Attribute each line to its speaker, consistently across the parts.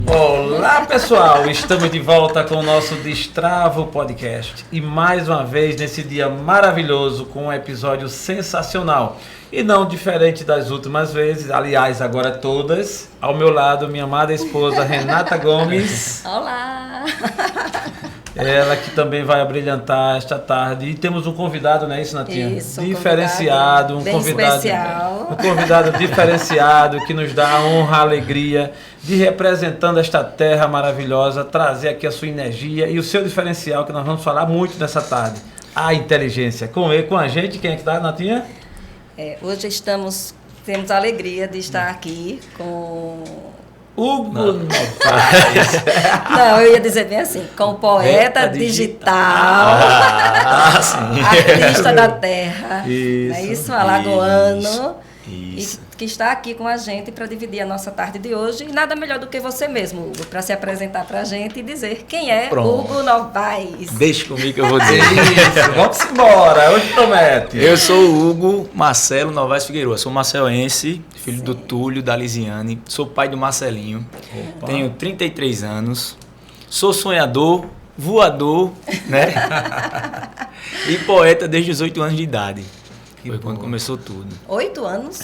Speaker 1: Olá pessoal, estamos de volta com o nosso Destrava o Podcast e mais uma vez nesse dia maravilhoso com um episódio sensacional e não diferente das últimas vezes, aliás agora todas, ao meu lado minha amada esposa Renata Gomes.
Speaker 2: Olá!
Speaker 1: Ela que também vai abrilhantar esta tarde. E temos um convidado, não é isso, Natinha?
Speaker 2: Isso,
Speaker 1: diferenciado,
Speaker 2: um convidado especial.
Speaker 1: Um convidado diferenciado que nos dá a honra, a alegria de, representando esta terra maravilhosa, trazer aqui a sua energia e o seu diferencial, que nós vamos falar muito nessa tarde. A inteligência. Com ele, com a gente, quem é que está, Natinha?
Speaker 2: Hoje temos a alegria de estar aqui com
Speaker 1: Hugo Novaes.
Speaker 2: Não, eu ia dizer bem assim, com o poeta digital,
Speaker 1: sim.
Speaker 2: artista da terra,
Speaker 1: Isso,
Speaker 2: não é isso? Alagoano,
Speaker 3: Isso.
Speaker 2: e que está aqui com a gente para dividir a nossa tarde de hoje. E nada melhor do que você mesmo, Hugo, para se apresentar para a gente e dizer quem é Hugo Novaes.
Speaker 3: Deixa comigo que eu vou dizer.
Speaker 1: Isso, vamos embora, hoje promete.
Speaker 3: Eu sou o Hugo Marcelo Novaes Figueiredo, sou marcelense, filho do Túlio, da Lisiane, sou pai do Marcelinho, tenho 33 anos, sou sonhador, voador, né? E poeta desde os 8 anos de idade. Foi quando começou tudo.
Speaker 2: 8 anos?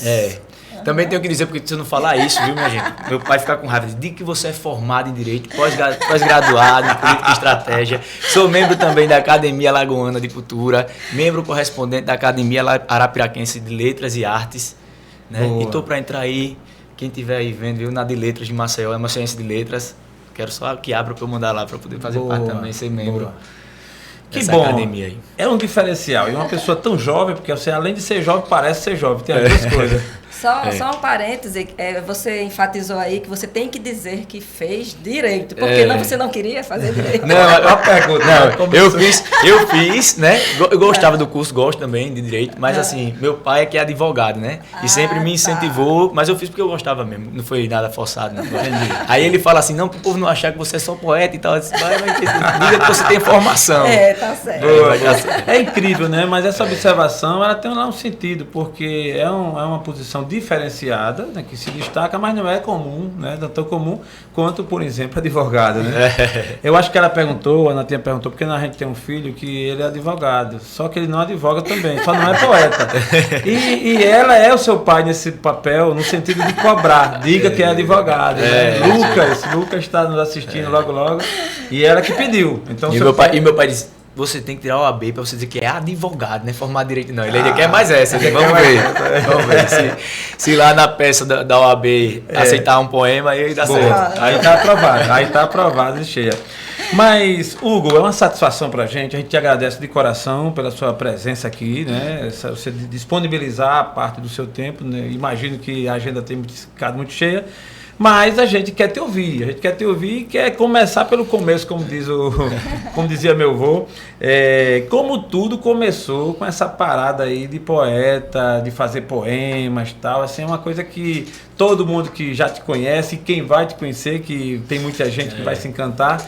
Speaker 3: Também tenho que dizer, porque se eu não falar isso, viu, minha gente? Meu pai fica com raiva. Diz que você é formado em Direito, pós-graduado em Política e Estratégia. Sou membro também da Academia Alagoana de Cultura, membro correspondente da Academia Arapiraquense de Letras e Artes. Né? E estou para entrar aí, quem estiver aí vendo, viu, na de Letras de Maceió, é uma ciência de letras. Quero só que abra para eu mandar lá, para poder fazer parte também, ser membro.
Speaker 1: Que bom, academia aí. É um diferencial. E uma pessoa tão jovem, porque você, além de ser jovem, parece ser jovem. Tem as duas coisas.
Speaker 2: Só um parêntese, você enfatizou aí que você tem que dizer que fez direito, porque não, você não queria fazer direito.
Speaker 3: Não, é uma pergunta. Não, eu fiz, né? Eu gostava do curso, gosto também de direito, mas assim, meu pai é que é advogado, né? E sempre me incentivou, mas eu fiz porque eu gostava mesmo, não foi nada forçado, não. Aí ele fala assim, não, pro povo não achar que você é só poeta e tal, eu disse, diga que você tem formação.
Speaker 2: Tá certo.
Speaker 1: É incrível, né? Mas essa observação, ela tem lá um sentido, porque é uma posição diferenciada, né, que se destaca, mas não é comum, né, não tão comum quanto, por exemplo, advogado, né? Eu acho que ela perguntou, a Natinha perguntou, porque a gente tem um filho que ele é advogado, só que ele não advoga também, só não é poeta. E ela é o seu pai nesse papel, no sentido de cobrar, diga que é advogado. Né? Lucas está nos assistindo logo, e ela que pediu. Então,
Speaker 3: meu pai disse, você tem que tirar o OAB para você dizer que é advogado, não é formado direito, não. Ele ainda quer mais essa. Vamos ver. Se lá na peça da OAB aceitar um poema, aí dá certo.
Speaker 1: Aí tá aprovado, cheia. Mas, Hugo, é uma satisfação pra gente. A gente te agradece de coração pela sua presença aqui, né? Você disponibilizar a parte do seu tempo, né? Imagino que a agenda tem ficado muito cheia. Mas a gente quer te ouvir, e quer começar pelo começo, como dizia meu avô. Como tudo começou com essa parada aí de poeta, de fazer poemas e tal. Assim, é uma coisa que todo mundo que já te conhece, quem vai te conhecer, que tem muita gente que vai se encantar,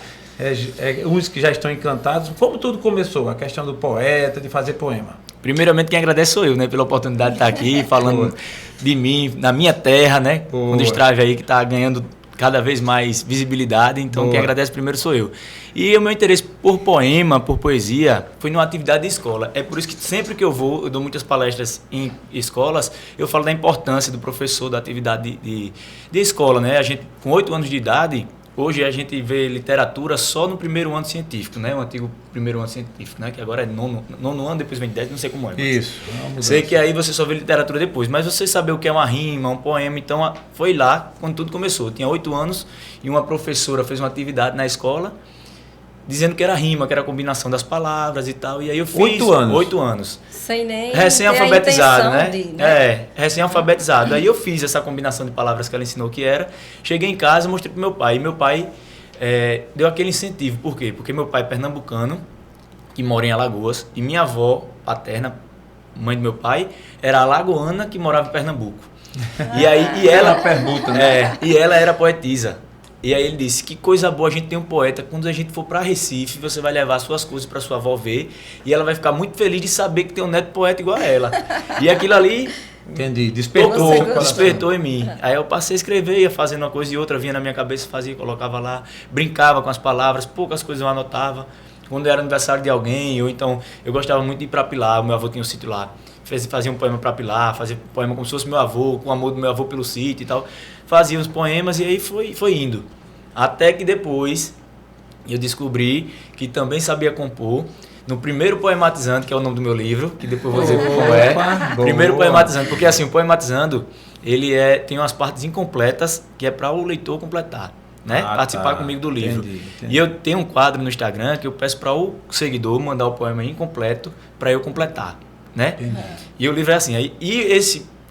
Speaker 1: uns que já estão encantados. Como tudo começou, a questão do poeta, de fazer poema?
Speaker 3: Primeiramente, quem agradece sou eu, né? Pela oportunidade de estar aqui, falando de mim, na minha terra, né? Um Destrave aí que está ganhando cada vez mais visibilidade. Então, quem agradece primeiro sou eu. E o meu interesse por poema, por poesia, foi numa atividade de escola. É por isso que sempre que eu dou muitas palestras em escolas, eu falo da importância do professor, da atividade de escola, né? A gente, com 8 anos de idade... Hoje a gente vê literatura só no primeiro ano científico, né? O antigo primeiro ano científico, né? Que agora é nono ano, depois vem 10, não sei como é.
Speaker 1: Isso.
Speaker 3: Sei que aí você só vê literatura depois. Mas você saber o que é uma rima, um poema, então foi lá quando tudo começou. Eu tinha 8 anos e uma professora fez uma atividade na escola dizendo que era rima, que era a combinação das palavras e tal. E aí eu fiz 8 anos.
Speaker 2: Sem nem
Speaker 3: recém-alfabetizado, né?
Speaker 2: né?
Speaker 3: Recém-alfabetizado. Aí eu fiz essa combinação de palavras que ela ensinou que era. Cheguei em casa e mostrei pro meu pai. E meu pai deu aquele incentivo. Por quê? Porque meu pai é pernambucano, que mora em Alagoas, e minha avó paterna, mãe do meu pai, era alagoana, que morava em Pernambuco. E ela pergunta, né? E ela era poetisa. E aí ele disse, que coisa boa a gente tem um poeta, quando a gente for para Recife, você vai levar suas coisas para sua avó ver, e ela vai ficar muito feliz de saber que tem um neto poeta igual a ela. E aquilo ali
Speaker 1: Entendi. Despertou.
Speaker 3: Despertou em mim. Aí eu passei a escrever, ia fazendo uma coisa e outra, vinha na minha cabeça, fazia, colocava lá, brincava com as palavras, poucas coisas eu anotava. Quando era aniversário de alguém, ou então eu gostava muito de ir para Pilar, o meu avô tinha um sítio lá. Fazia um poema para Pilar, fazia um poema como se fosse meu avô, com o amor do meu avô pelo sítio e tal. Fazia os poemas e aí foi indo. Até que depois eu descobri que também sabia compor. No primeiro Poematizando, que é o nome do meu livro, que depois eu vou dizer como é. Primeiro Poematizando, porque assim, o Poematizando, ele tem umas partes incompletas que é para o leitor completar, né? Participar comigo do livro. Entendi. E eu tenho um quadro no Instagram que eu peço para o seguidor mandar o poema incompleto para eu completar, né? E o livro é assim,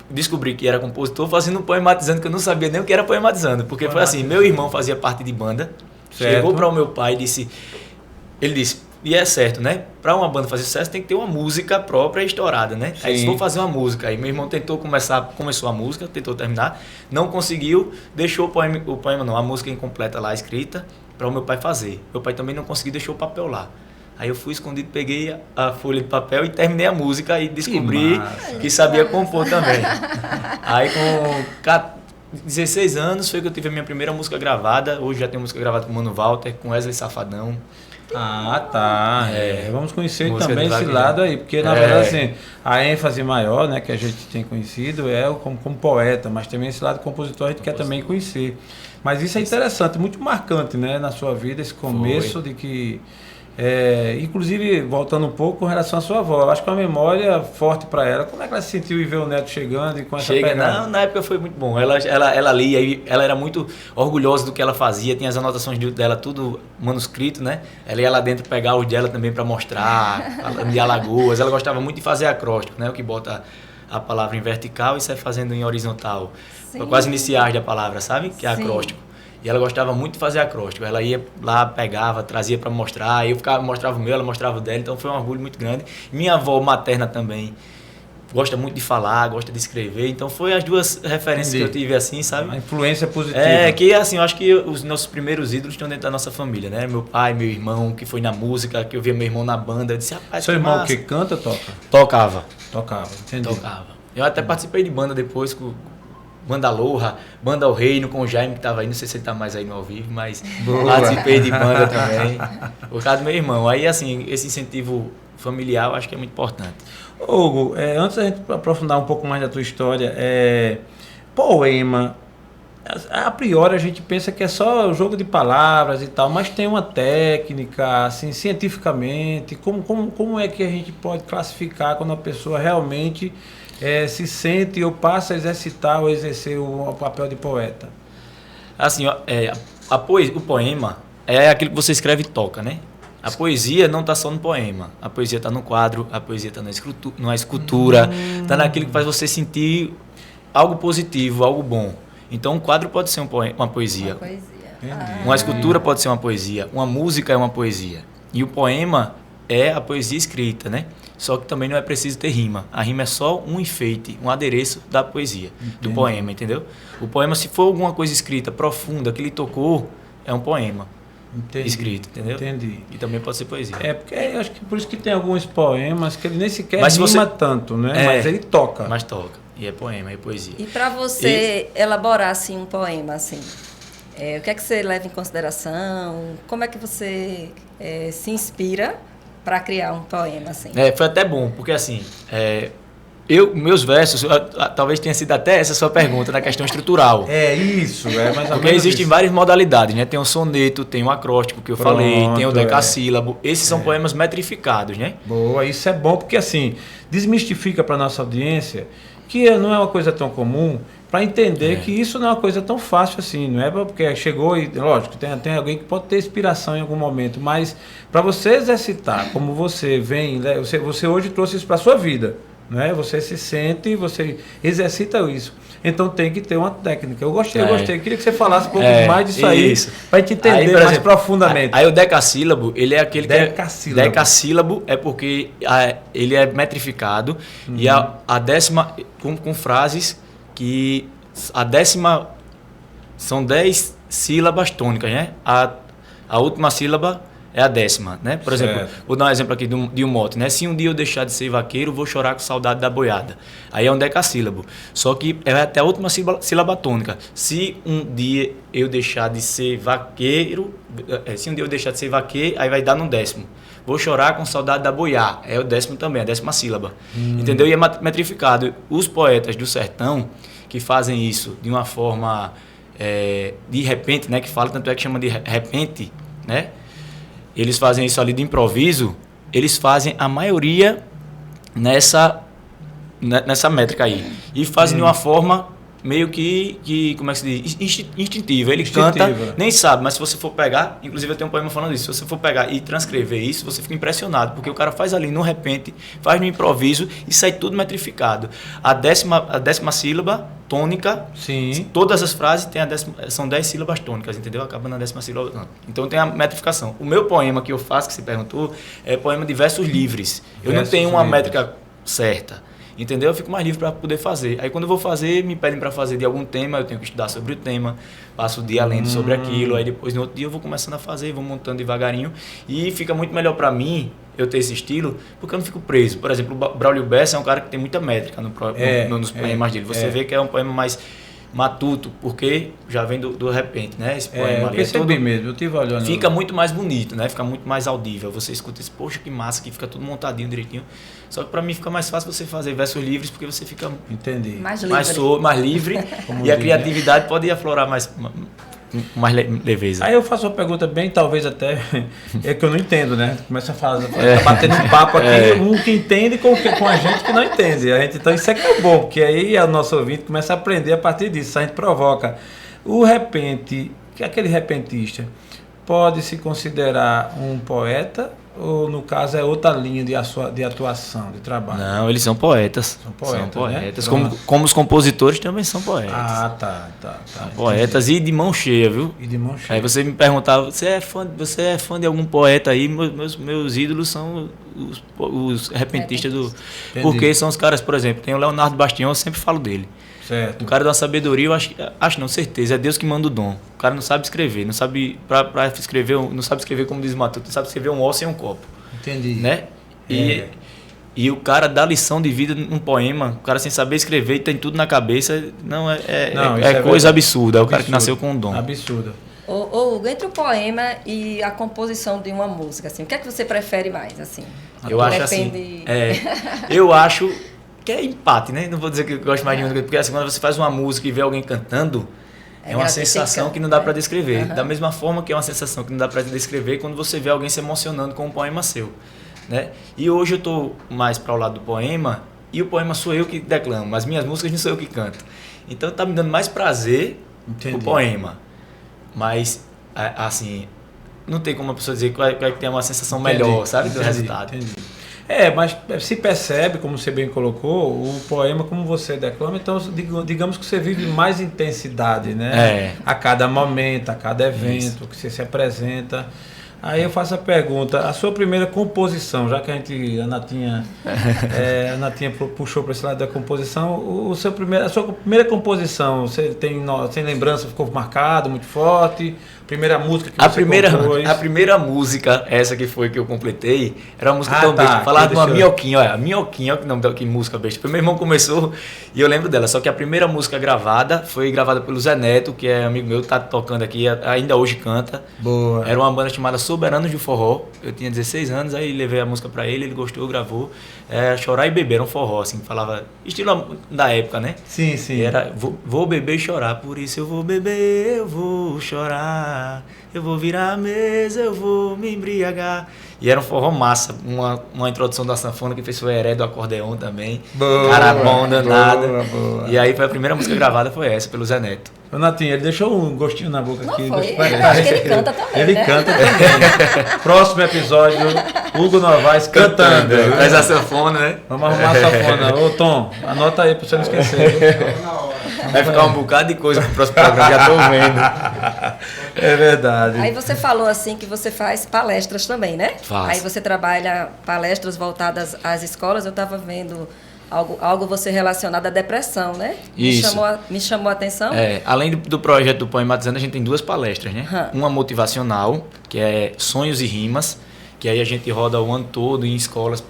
Speaker 3: descobri que era compositor fazendo um Poematizando, que eu não sabia nem o que era Poematizando, porque foi assim, meu irmão fazia parte de banda, chegou para o meu pai e ele disse, e é certo, né? Para uma banda fazer sucesso tem que ter uma música própria e estourada, né? Sim. Aí disse, vou fazer uma música. Aí meu irmão começou a música, tentou terminar, não conseguiu, deixou a música incompleta lá escrita para o meu pai fazer. Meu pai também não conseguiu, deixou o papel lá. Aí eu fui escondido, peguei a folha de papel e terminei a música e descobri que sabia compor também. Aí com 16 anos foi que eu tive a minha primeira música gravada. Hoje já tenho música gravada com o Mano Walter, com Wesley Safadão.
Speaker 1: Tá. Vamos conhecer também esse lado aí, porque na verdade assim, a ênfase maior, né, que a gente tem conhecido é como poeta, mas também esse lado compositor a gente quer também conhecer. Mas isso é interessante, muito marcante, né, na sua vida, esse começo de que inclusive, voltando um pouco com relação à sua avó, eu acho que é uma memória forte para ela. Como é que ela se sentiu em ver o neto chegando e com essa pegada?
Speaker 3: Na época foi muito bom. Ela lia, ela era muito orgulhosa do que ela fazia, tinha as anotações dela tudo manuscrito, né? Ela ia lá dentro pegar os dela também para mostrar, falando de Alagoas. Ela gostava muito de fazer acróstico, né? O que bota a palavra em vertical e sai fazendo em horizontal. Quase iniciais da palavra, sabe? Que é acróstico. E ela gostava muito de fazer acróstico. Ela ia lá, pegava, trazia para mostrar. Eu mostrava o meu, ela mostrava o dela. Então foi um orgulho muito grande. Minha avó materna também gosta muito de falar, gosta de escrever. Então foi as duas referências que eu tive assim, sabe?
Speaker 1: Uma influência positiva.
Speaker 3: Que assim, eu acho que os nossos primeiros ídolos estão dentro da nossa família, né? Meu pai, meu irmão, que foi na música, que eu via meu irmão na banda. Eu disse, rapaz,
Speaker 1: seu irmão que canta ou toca?
Speaker 3: Tocava,
Speaker 1: entendi.
Speaker 3: Tocava. Eu até participei de banda depois com Banda Loha, Banda O Reino, com o Jaime que estava aí, não sei se ele está mais aí no ao vivo, mas participei de banda também, por causa do meu irmão. Aí, assim, esse incentivo familiar eu acho que é muito importante.
Speaker 1: Hugo, antes da gente aprofundar um pouco mais da tua história, poema, a priori a gente pensa que é só jogo de palavras e tal, mas tem uma técnica, assim, cientificamente, como é que a gente pode classificar quando a pessoa realmente se sente ou passa a exercitar ou exercer o papel de poeta?
Speaker 3: Assim, o poema é aquilo que você escreve e toca, né? A poesia não está só no poema, a poesia está no quadro, a poesia está na escultura, está naquilo que faz você sentir algo positivo, algo bom. Então um quadro pode ser uma poesia. Uma escultura pode ser uma poesia, uma música é uma poesia. E o poema é a poesia escrita, né? Só que também não é preciso ter rima. A rima é só um enfeite, um adereço da poesia, do poema, entendeu? O poema, se for alguma coisa escrita profunda, que lhe tocou, é um poema escrito, entendeu?
Speaker 1: Entendi.
Speaker 3: E também pode ser poesia.
Speaker 1: Porque eu acho que por isso que tem alguns poemas que ele nem sequer rima tanto, né? Mas ele toca.
Speaker 3: Mas toca. E é poema, é poesia.
Speaker 2: E para você elaborar assim, um poema, assim, o que é que você leva em consideração? Como é que você se inspira para criar um poema, assim?
Speaker 3: Foi até bom, porque assim, meus versos, talvez tenha sido até essa sua pergunta, na questão estrutural.
Speaker 1: Isso, mais ou menos.
Speaker 3: Porque existem várias modalidades, né? Tem o soneto, tem o acróstico que eu falei, tem o decassílabo. Esses são poemas metrificados, né?
Speaker 1: Boa, isso é bom porque assim, desmistifica para nossa audiência que não é uma coisa tão comum, para entender que isso não é uma coisa tão fácil assim, não é porque chegou e, lógico, tem alguém que pode ter inspiração em algum momento, mas para você exercitar, como você vem, né, você hoje trouxe isso para a sua vida, né? Você se sente, você exercita isso, então tem que ter uma técnica. Eu gostei, queria que você falasse um pouco mais disso aí, para a gente entender mais profundamente.
Speaker 3: Aí o decassílabo, ele é aquele decassílabo é porque ele é metrificado e a décima, com frases que a décima são 10 sílabas tônicas, né? A última sílaba é a 10ª, né? Por
Speaker 1: Certo.
Speaker 3: exemplo, vou dar um exemplo aqui de um mote, né? Se um dia eu deixar de ser vaqueiro, vou chorar com saudade da boiada. Aí é um decassílabo. Só que é até a última sílaba tônica. Se um dia eu deixar de ser vaqueiro, aí vai dar no 10º. Vou chorar com saudade da boiá. É o 10º também, a 10ª sílaba. Entendeu? E é metrificado. Os poetas do sertão que fazem isso de uma forma de repente, né? Que fala, tanto é que chama de repente, né? Eles fazem isso ali de improviso. Eles fazem a maioria nessa métrica aí. E fazem de uma forma meio que como é que se diz? Instintiva. Ele canta, nem sabe, mas se você for pegar, inclusive eu tenho um poema falando isso, se você for pegar e transcrever isso, você fica impressionado, porque o cara faz ali no repente, faz no improviso e sai tudo metrificado. A 10ª sílaba tônica,
Speaker 1: Sim.
Speaker 3: Todas as frases são 10 sílabas tônicas, entendeu? Acaba na 10ª sílaba tônica. Então tem a metrificação. O meu poema que eu faço, que você perguntou, é poema de versos livres. Eu não tenho uma métrica certa. Entendeu? Eu fico mais livre para poder fazer. Aí quando eu vou fazer, me pedem para fazer de algum tema, eu tenho que estudar sobre o tema, passo o dia lendo sobre aquilo, aí depois no outro dia eu vou começando a fazer, vou montando devagarinho e fica muito melhor para mim eu ter esse estilo, porque eu não fico preso. Por exemplo, o Braulio Bessa é um cara que tem muita métrica nos poemas dele. Você vê que é um poema mais matuto, porque já vem do repente, né? Esse poema
Speaker 1: eu percebi mesmo, eu tive olhando.
Speaker 3: Fica muito mais bonito, né? Fica muito mais audível. Você escuta isso, poxa, que massa, que fica tudo montadinho direitinho. Só que pra mim fica mais fácil você fazer versos livres, porque você fica
Speaker 2: mais
Speaker 3: livre e a criatividade pode aflorar mais leveza.
Speaker 1: Aí eu faço uma pergunta bem, talvez até, é que eu não entendo, né? Começa a falar, tá batendo um papo aqui, um que entende com a gente que não entende. Então isso é que é bom, porque aí o nosso ouvinte começa a aprender a partir disso, a gente provoca. O repente, que é aquele repentista, pode se considerar um poeta ou, no caso, é outra linha de atuação, de trabalho?
Speaker 3: Não, eles são poetas. São poetas. Né? Como os compositores também são poetas.
Speaker 1: Ah, tá.
Speaker 3: São poetas e de mão cheia, viu?
Speaker 1: E de mão cheia.
Speaker 3: Aí você me perguntava, você é fã de algum poeta aí? Meus ídolos são os repentistas do...
Speaker 1: Entendi.
Speaker 3: Porque são os caras, por exemplo, tem o Leonardo Bastião, eu sempre falo dele.
Speaker 1: Certo.
Speaker 3: Um cara de uma sabedoria, eu acho não, certeza, é Deus que manda o dom. O cara não sabe escrever, não sabe pra escrever, não sabe escrever como diz Matuto, não sabe escrever um osso em um copo.
Speaker 1: Entendi.
Speaker 3: Né? E o cara dá lição de vida num poema, o cara sem saber escrever, tem tudo na cabeça, é coisa absurda, é o cara que nasceu com um dom.
Speaker 1: Absurda.
Speaker 2: Ou entre o poema e a composição de uma música, assim, o que é que você prefere mais, assim?
Speaker 3: Eu acho assim, eu acho que é empate, né? Não vou dizer que eu gosto mais de música, porque assim, quando você faz uma música e vê alguém cantando, é uma sensação que não dá para descrever. Da mesma forma que é uma sensação que não dá para descrever quando você vê alguém se emocionando com um poema seu, né? E hoje eu tô mais para o lado do poema, e o poema sou eu que declamo, as minhas músicas não sou eu que canto. Então tá me dando mais prazer o poema. Mas, assim, não tem como a pessoa dizer que vai ter uma sensação melhor, sabe, do resultado.
Speaker 1: Entendi. Mas se percebe, como você bem colocou, o poema como você declama, então digamos que você vive mais intensidade, né? A cada momento, a cada evento que você se apresenta. Aí eu faço a pergunta, a sua primeira composição, já que a Natinha puxou para esse lado da composição, a sua primeira composição, você tem lembrança, ficou marcado, muito forte? Primeira música que você compôs?
Speaker 3: A primeira música, essa que foi que eu completei, era uma música tão besta. Falava de uma minhoquinha, olha, a minhoquinha, olha que nome que música besta. Meu irmão começou e eu lembro dela, só que a primeira música gravada foi gravada pelo Zé Neto, que é amigo meu, tá tocando aqui, ainda hoje canta.
Speaker 1: Boa.
Speaker 3: Era uma banda chamada Soberanos de Forró, eu tinha 16 anos, aí levei a música pra ele gostou, gravou. Chorar e beber, era um forró, assim, falava, estilo da época, né?
Speaker 1: Sim.
Speaker 3: E era, vou beber e chorar, por isso eu vou beber, eu vou chorar. Eu vou virar a mesa, eu vou me embriagar. E era um forró massa, uma introdução da sanfona que fez o Heré do acordeon também.
Speaker 1: Boa,
Speaker 3: cara bom, danado.
Speaker 1: Boa.
Speaker 3: E aí foi a primeira música gravada, foi essa, pelo Zé Neto.
Speaker 1: O Natinho, ele deixou um gostinho na boca aqui.
Speaker 2: Foi? Eu acho que ele canta também,
Speaker 1: Ele canta também. Próximo episódio, Hugo Novaes cantando.
Speaker 3: Faz a sanfona, né?
Speaker 1: Vamos arrumar a sanfona. Ô Tom, anota aí pra você não esquecer.
Speaker 3: Vai ficar um bocado de coisa pro próximo programa, já tô vendo.
Speaker 1: É verdade.
Speaker 2: Aí você falou assim que você faz palestras também, né?
Speaker 3: Faço.
Speaker 2: Aí você trabalha palestras voltadas às escolas. Eu estava vendo algo você relacionado à depressão, né?
Speaker 3: Isso.
Speaker 2: Me chamou a atenção.
Speaker 3: Além do projeto do Poematizando, a gente tem 2 palestras, né? Uma motivacional, que é Sonhos e Rimas, que aí a gente roda o ano todo em escolas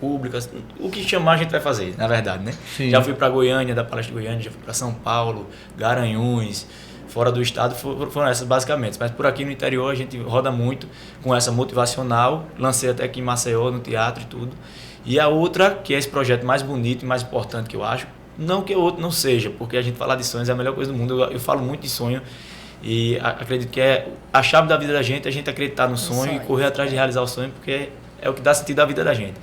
Speaker 3: públicas. O que chamar a gente vai fazer, na verdade, né?
Speaker 1: Sim.
Speaker 3: Já fui para Goiânia, da palestra de Goiânia, já fui para São Paulo, Garanhuns, fora do estado, foram essas basicamente. Mas por aqui no interior a gente roda muito com essa motivacional. Lancei até aqui em Maceió, no teatro e tudo. E a outra, que é esse projeto mais bonito e mais importante que eu acho, não que o outro não seja, porque a gente falar de sonhos é a melhor coisa do mundo. Eu falo muito de sonho e acredito que é a chave da vida da gente, a gente acreditar no sonho e correr atrás de realizar o sonho, porque é o que dá sentido à vida da gente.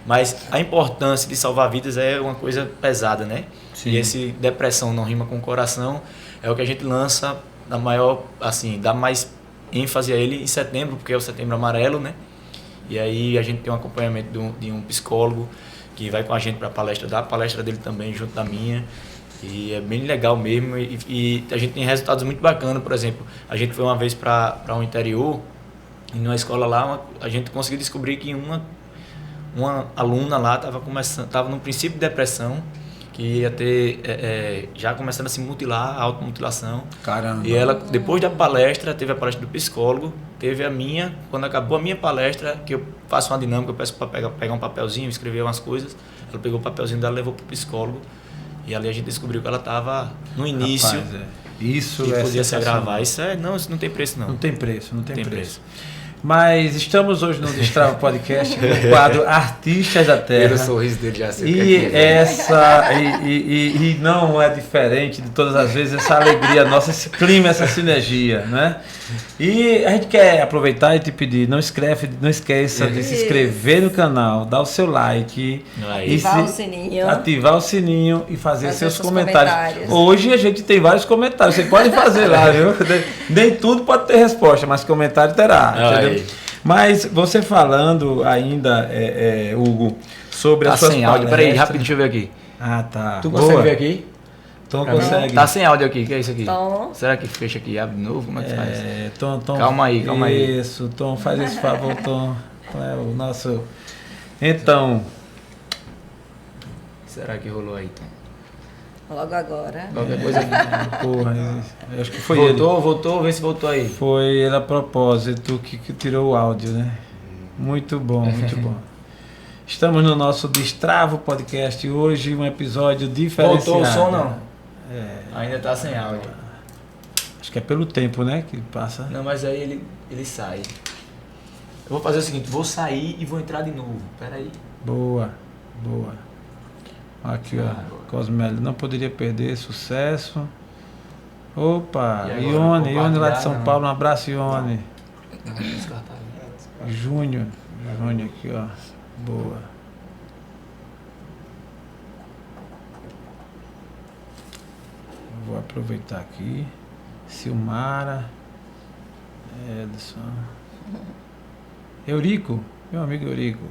Speaker 3: Mas a importância de salvar vidas é uma coisa pesada, né?
Speaker 1: Sim.
Speaker 3: E esse depressão não rima com coração é o que a gente lança na maior, assim, dá mais ênfase a ele em setembro, porque é o Setembro Amarelo, né? E aí a gente tem um acompanhamento de um psicólogo que vai com a gente para a palestra, dá a palestra dele também junto da minha. E é bem legal mesmo e a gente tem resultados muito bacanas. Por exemplo, a gente foi uma vez para um interior e numa escola lá a gente conseguiu descobrir que uma aluna lá estava no princípio de depressão, que ia ter já começando a se mutilar, a automutilação.
Speaker 1: Caramba.
Speaker 3: E ela, depois da palestra, teve a palestra do psicólogo, teve a minha, quando acabou a minha palestra, que eu faço uma dinâmica, eu peço para pegar um papelzinho, escrever umas coisas, ela pegou o papelzinho dela, levou para o psicólogo, e ali a gente descobriu que ela estava no início.
Speaker 1: Rapaz, Isso
Speaker 3: e
Speaker 1: é
Speaker 3: podia se
Speaker 1: sensacional.
Speaker 3: agravar. Isso não tem preço, não.
Speaker 1: Não tem preço, não tem preço. Mas estamos hoje no Destrava Podcast com o quadro Artistas da Terra.
Speaker 3: Pelo sorriso dele já sei
Speaker 1: E não é diferente de todas as vezes essa alegria nossa, esse clima, essa sinergia, né? E a gente quer aproveitar e te pedir, não esqueça de se inscrever no canal, dar o seu like, ativar o sininho e fazer seus comentários. Hoje a gente tem vários comentários, você pode fazer lá, viu? Nem tudo pode ter resposta, mas comentário terá, entendeu? Mas você falando ainda, Hugo, sobre as suas
Speaker 3: sem áudio, peraí, rapidinho, deixa eu ver aqui.
Speaker 1: Ah, tá.
Speaker 3: Tu consegue ver aqui?
Speaker 1: Tom consegue.
Speaker 3: Tá sem áudio aqui, o que é isso aqui?
Speaker 2: Tom.
Speaker 3: Será que fecha aqui e abre de novo? Como é que faz?
Speaker 1: Tom.
Speaker 3: Calma aí.
Speaker 1: Isso, Tom, faz esse favor, Tom. É o nosso... Então...
Speaker 3: Será que rolou aí, Tom?
Speaker 2: Logo agora.
Speaker 3: Qualquer coisa aqui.
Speaker 1: Porra, eu acho que foi
Speaker 3: Voltou, vê se voltou aí.
Speaker 1: Foi ele a propósito que tirou o áudio, né? Muito bom, muito bom. Estamos no nosso Destravo Podcast hoje, um episódio diferenciado.
Speaker 3: Voltou o som, não? Ainda tá sem áudio.
Speaker 1: Acho que é pelo tempo, né, que passa.
Speaker 3: Não, mas aí ele sai. Eu vou fazer o seguinte, vou sair e vou entrar de novo. Pera aí.
Speaker 1: Boa. Aqui, ó. Cosmélio, não poderia perder, sucesso. Opa, Ione lá de São Paulo, um abraço, Ione. Júnior aqui, ó. Boa. Vou aproveitar aqui. Silmara. Edson. Eurico, meu amigo Eurico.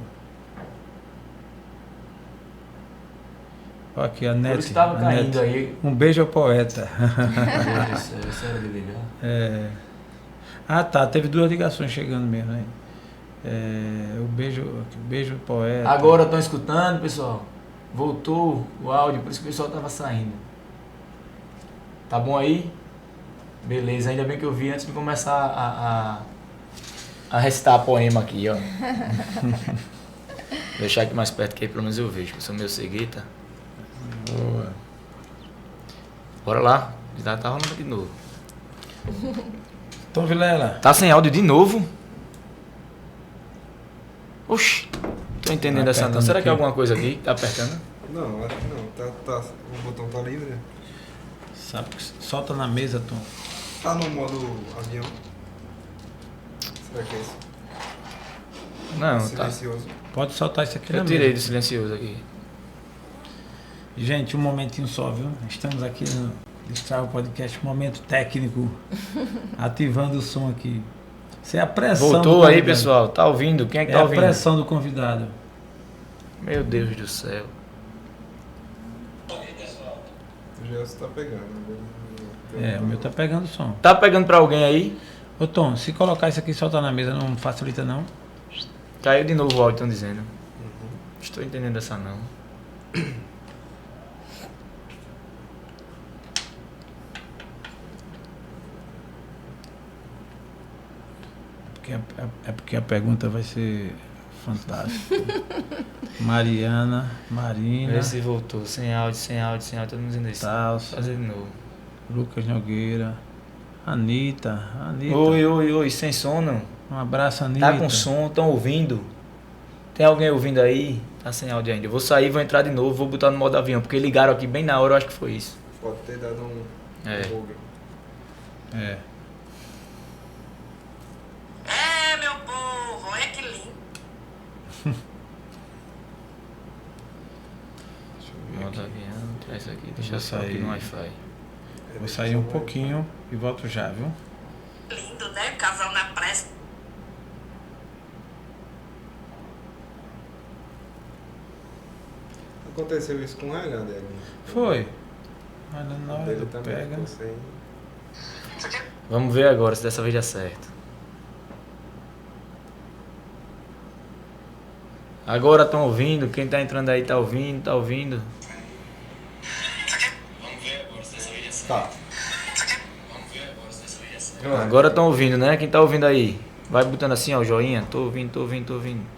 Speaker 1: Olha aqui a Nete.
Speaker 3: Por isso estava caindo aí.
Speaker 1: Um beijo ao poeta.
Speaker 3: Isso era de ligar.
Speaker 1: Ah, tá. Teve 2 ligações chegando mesmo aí. O beijo ao poeta.
Speaker 3: Agora estão escutando, pessoal? Voltou o áudio, por isso que o pessoal estava saindo. Tá bom aí? Beleza, ainda bem que eu vi antes de começar a recitar poema aqui, ó. Vou deixar aqui mais perto que aí pelo menos eu vejo, eu sou meio cegueta.
Speaker 1: Boa.
Speaker 3: Bora lá, já tá rolando de novo.
Speaker 1: Tom Vilela.
Speaker 3: Tá sem áudio de novo? Oxi, tô entendendo essa não. Será que é alguma coisa aqui? Tá apertando?
Speaker 4: Não, acho que não. O botão tá livre.
Speaker 1: Sabe, solta na mesa, Tom.
Speaker 4: Tá no modo avião. Será que é isso?
Speaker 3: Não,
Speaker 4: Silencioso.
Speaker 1: Pode soltar isso aqui
Speaker 3: Eu
Speaker 1: na
Speaker 3: tirei do
Speaker 1: mesa.
Speaker 3: silencioso aqui.
Speaker 1: Gente, um momentinho só, viu? Estamos aqui no Destrava Podcast, momento técnico. Ativando o som aqui. Isso é a pressão.
Speaker 3: Voltou aí, pessoal? Tá ouvindo? Quem é que tá ouvindo?
Speaker 1: É a pressão do convidado.
Speaker 3: Meu Deus do céu.
Speaker 4: O Gelson tá pegando.
Speaker 1: O meu tá pegando o som.
Speaker 3: Tá pegando pra alguém aí?
Speaker 1: Ô Tom, se colocar isso aqui e soltar na mesa, não facilita não?
Speaker 3: Caiu de novo o áudio, estão dizendo. Estou entendendo essa não.
Speaker 1: É porque a pergunta vai ser fantástica. Mariana, Marina,
Speaker 3: Vê se voltou. Sem áudio, todo mundo dizendo isso.
Speaker 1: Talsa,
Speaker 3: Fazer de novo.
Speaker 1: Lucas Nogueira, Anitta.
Speaker 3: Oi, sem som não?
Speaker 1: Um abraço, Anitta.
Speaker 3: Tá com som, estão ouvindo? Tem alguém ouvindo aí? Tá sem áudio ainda. Eu vou sair, vou entrar de novo, vou botar no modo avião, porque ligaram aqui bem na hora, eu acho que foi isso.
Speaker 4: Pode ter dado um bug.
Speaker 1: É.
Speaker 5: É, meu povo, olha que lindo.
Speaker 3: Modo avião, tira isso aqui, deixa
Speaker 1: vou
Speaker 3: eu só aqui
Speaker 1: sair.
Speaker 3: no Wi-Fi.
Speaker 1: Vou sair um pouquinho e volto já, viu?
Speaker 5: Lindo, né? Casal na pressa.
Speaker 4: Aconteceu isso com ela, André?
Speaker 1: Foi. Olha, na hora
Speaker 4: Dele
Speaker 1: do
Speaker 4: também
Speaker 1: pega.
Speaker 4: ficou sem.
Speaker 3: Vamos ver agora se dessa vez dá certo. Agora estão ouvindo, quem tá entrando aí tá ouvindo.
Speaker 5: Vamos ver agora se dessa vez é certo.
Speaker 4: Tá.
Speaker 5: Vamos ver agora se dessa vez é certo.
Speaker 3: Agora estão ouvindo, né? Quem tá ouvindo aí? Vai botando assim, ó, o joinha. Tô ouvindo.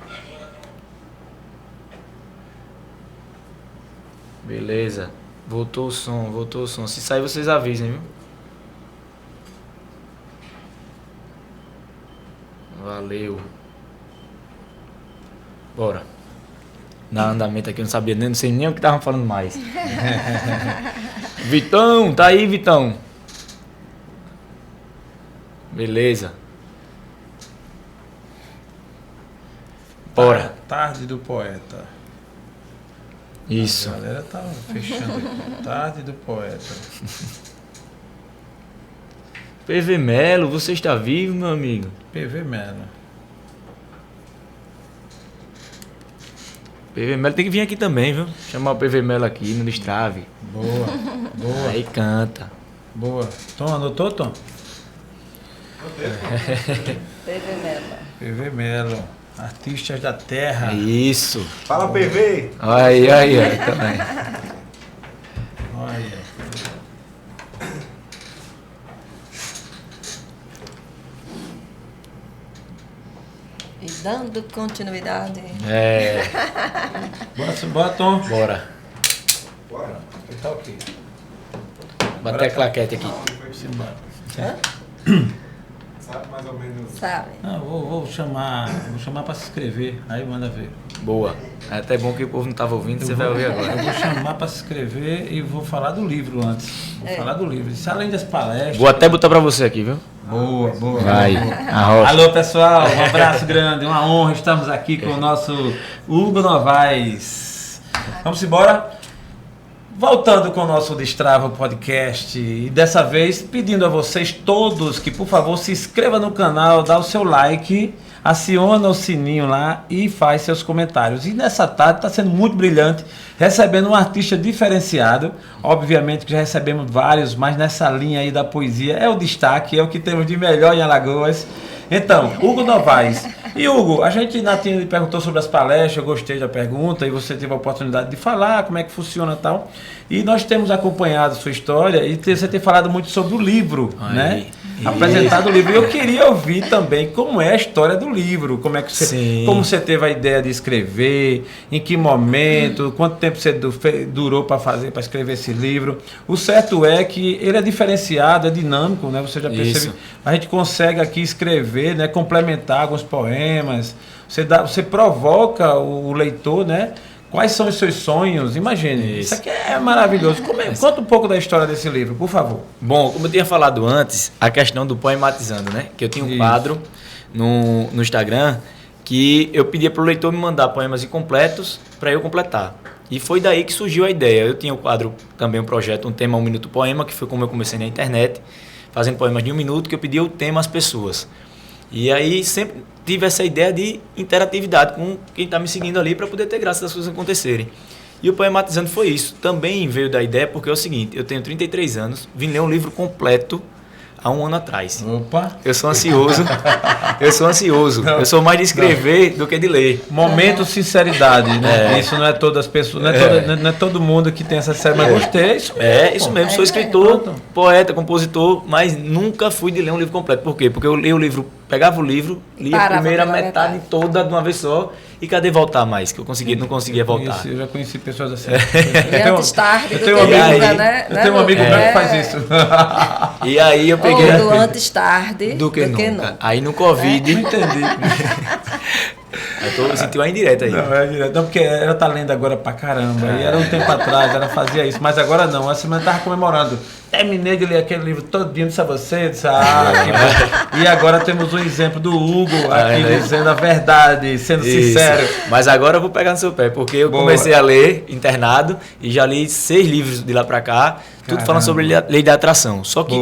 Speaker 3: Beleza. Voltou o som. Se sair, vocês avisem, viu? Valeu. Bora. Na andamento aqui, eu não sei nem o que estavam falando mais. Vitão, tá aí, Vitão? Beleza. Bora.
Speaker 1: Tarde do poeta.
Speaker 3: Isso.
Speaker 1: A galera tá fechando aqui. Tarde do poeta.
Speaker 3: PV Melo, você está vivo, meu amigo?
Speaker 1: PV Melo.
Speaker 3: PV Melo tem que vir aqui também, viu? Chamar o PV Melo aqui no Destrave.
Speaker 1: Boa.
Speaker 3: Aí canta.
Speaker 1: Boa. Tom, anotou, Tom?
Speaker 2: PV Melo.
Speaker 1: PV Melo. Artistas da Terra.
Speaker 3: É isso.
Speaker 4: Fala, PV!
Speaker 3: Aí, também.
Speaker 1: Olha.
Speaker 2: E dando continuidade.
Speaker 3: É,
Speaker 1: Bora, Tom.
Speaker 3: bora.
Speaker 4: Bora.
Speaker 1: Tá ok.
Speaker 3: Bater a claquete aqui.
Speaker 1: Simbora.
Speaker 4: Sabe mais ou menos.
Speaker 2: Sabe?
Speaker 1: Não, vou chamar para se inscrever. Aí manda ver.
Speaker 3: Boa. É até bom que o povo não estava ouvindo, você vai ouvir
Speaker 1: Eu
Speaker 3: agora.
Speaker 1: vou chamar para se inscrever e vou falar do livro antes. Vou falar do livro. Isso além das palestras.
Speaker 3: Vou até botar pra você aqui, viu?
Speaker 1: Boa.
Speaker 3: Vai. Arrocha.
Speaker 1: Alô, pessoal. Um abraço grande. Uma honra. Estamos aqui com o nosso Hugo Novaes. Vamos embora. Voltando com o nosso Destrava Podcast, e dessa vez pedindo a vocês todos que, por favor, se inscreva no canal, dá o seu like, aciona o sininho lá e faz seus comentários. E nessa tarde está sendo muito brilhante, recebendo um artista diferenciado. Obviamente que já recebemos vários, mas nessa linha aí da poesia é o destaque, é o que temos de melhor em Alagoas. Então, Hugo Novaes. E Hugo, a gente na tinha perguntou sobre as palestras, eu gostei da pergunta e você teve a oportunidade de falar como é que funciona e tal. E nós temos acompanhado a sua história e você tem falado muito sobre o livro, né? Apresentado o livro. E eu queria ouvir também como é a história do livro, como é que você, como você teve a ideia de escrever, em que momento, quanto tempo você durou para escrever esse livro. O certo é que ele é diferenciado, é dinâmico, né? Você já percebe. A gente consegue aqui escrever, né? Complementar alguns poemas. Você provoca o leitor, né? Quais são os seus sonhos? Imagine. Isso aqui é maravilhoso. Conta um pouco da história desse livro, por favor.
Speaker 3: Bom, como eu tinha falado antes, a questão do poematizando, né? Que eu tinha um quadro no Instagram que eu pedia para o leitor me mandar poemas incompletos para eu completar. E foi daí que surgiu a ideia. Eu tinha o quadro, também um projeto, um tema 1 minuto poema, que foi como eu comecei na internet, fazendo poemas de 1 minuto, que eu pedia o tema às pessoas. E aí sempre tive essa ideia de interatividade com quem está me seguindo ali para poder ter graça das coisas acontecerem. E o Poematizando foi isso. Também veio da ideia porque é o seguinte, eu tenho 33 anos, vim ler um livro completo há um ano atrás.
Speaker 1: Opa!
Speaker 3: Eu sou ansioso. Eu sou mais de escrever do que de ler.
Speaker 1: Momento sinceridade, né? Isso não é todas as pessoas, não é todo mundo que tem essa série, mas gostei, isso mesmo.
Speaker 3: Isso mesmo, sou escritor, poeta, compositor, mas nunca fui de ler um livro completo. Por quê? Porque eu leio o livro, pegava o livro, lia a
Speaker 2: Parava
Speaker 3: primeira
Speaker 2: pela
Speaker 3: metade
Speaker 2: metade.
Speaker 3: toda de uma vez só, e cadê voltar mais? Que eu não conseguia voltar.
Speaker 1: Eu já conheci pessoas assim.
Speaker 2: E antes tarde do que
Speaker 1: tenho um amigo,
Speaker 2: nunca, né?
Speaker 1: eu tenho um amigo meu que faz isso.
Speaker 3: E aí eu peguei...
Speaker 2: Ou do antes tarde
Speaker 3: do que nunca. Aí no Covid...
Speaker 1: Não entendi.
Speaker 3: Eu senti uma indireta aí.
Speaker 1: Não, é direto. Não, porque ela tá lendo agora pra caramba. E era um tempo atrás, ela fazia isso. Mas agora não. A semana tava comemorando. Terminei de ler aquele livro todinho, disse a você. Disse, que bom. E agora temos um exemplo do Hugo aqui dizendo a verdade, sendo sincero.
Speaker 3: Mas agora eu vou pegar no seu pé, porque eu comecei a ler internado e já li 6 livros de lá pra cá, tudo falando sobre lei da atração. Só que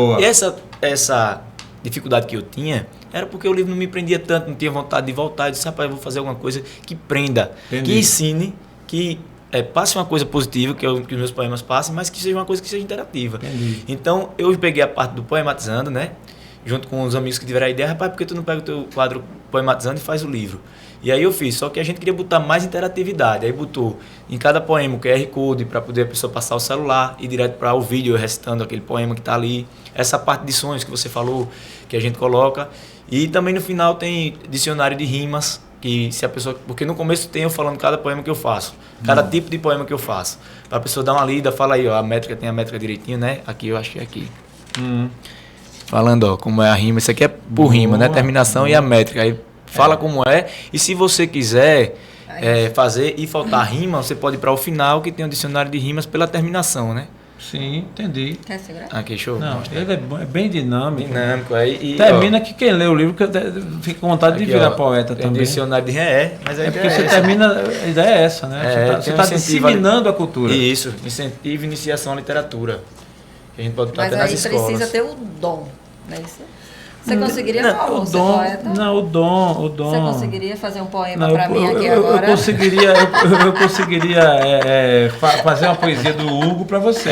Speaker 3: essa dificuldade que eu tinha era porque o livro não me prendia tanto, não tinha vontade de voltar. Eu disse, rapaz, eu vou fazer alguma coisa que prenda, que ensine, que passe uma coisa positiva, que os meus poemas passem, mas que seja uma coisa que seja interativa.
Speaker 1: Entendi.
Speaker 3: Então, eu peguei a parte do poematizando, né? Junto com os amigos que tiveram a ideia, rapaz, por que tu não pega o teu quadro poematizando e faz o livro? E aí eu fiz, só que a gente queria botar mais interatividade. Aí botou em cada poema o QR Code para poder a pessoa passar o celular e direto para o vídeo recitando aquele poema que está ali. Essa parte de sonhos que você falou, que a gente coloca. E também no final tem dicionário de rimas, que se a pessoa... Porque no começo tem eu falando cada poema que eu faço, cada tipo de poema que eu faço. Para a pessoa dar uma lida, fala aí, ó, a métrica tem a métrica direitinho, né? Aqui eu achei aqui. Falando, ó, como é a rima. Isso aqui é por rima, né? Terminação e a métrica. Aí fala como é. E se você quiser fazer e faltar rima, você pode ir para o final, que tem um dicionário de rimas pela terminação, né?
Speaker 1: Sim, entendi.
Speaker 2: Quer segurar?
Speaker 3: Aqui, show.
Speaker 1: Não,
Speaker 3: Mostra.
Speaker 1: ele é bem dinâmico.
Speaker 3: Dinâmico. Aí,
Speaker 1: Termina que quem lê o livro fica com vontade de virar poeta
Speaker 3: tem
Speaker 1: também.
Speaker 3: dicionário de mas aí
Speaker 1: Porque você termina, a ideia é essa, né? Você está disseminando a cultura.
Speaker 3: Isso, incentivo e iniciação à literatura. Que a gente pode botar
Speaker 2: Mas
Speaker 3: até nas
Speaker 2: aí
Speaker 3: escolas.
Speaker 2: precisa ter o dom, não é isso? Você conseguiria, Paulo, ser poeta?
Speaker 1: Não, o dom.
Speaker 2: Você conseguiria fazer um poema
Speaker 1: Não,
Speaker 2: para mim aqui
Speaker 1: eu
Speaker 2: agora?
Speaker 1: Eu conseguiria fazer uma poesia do Hugo para você.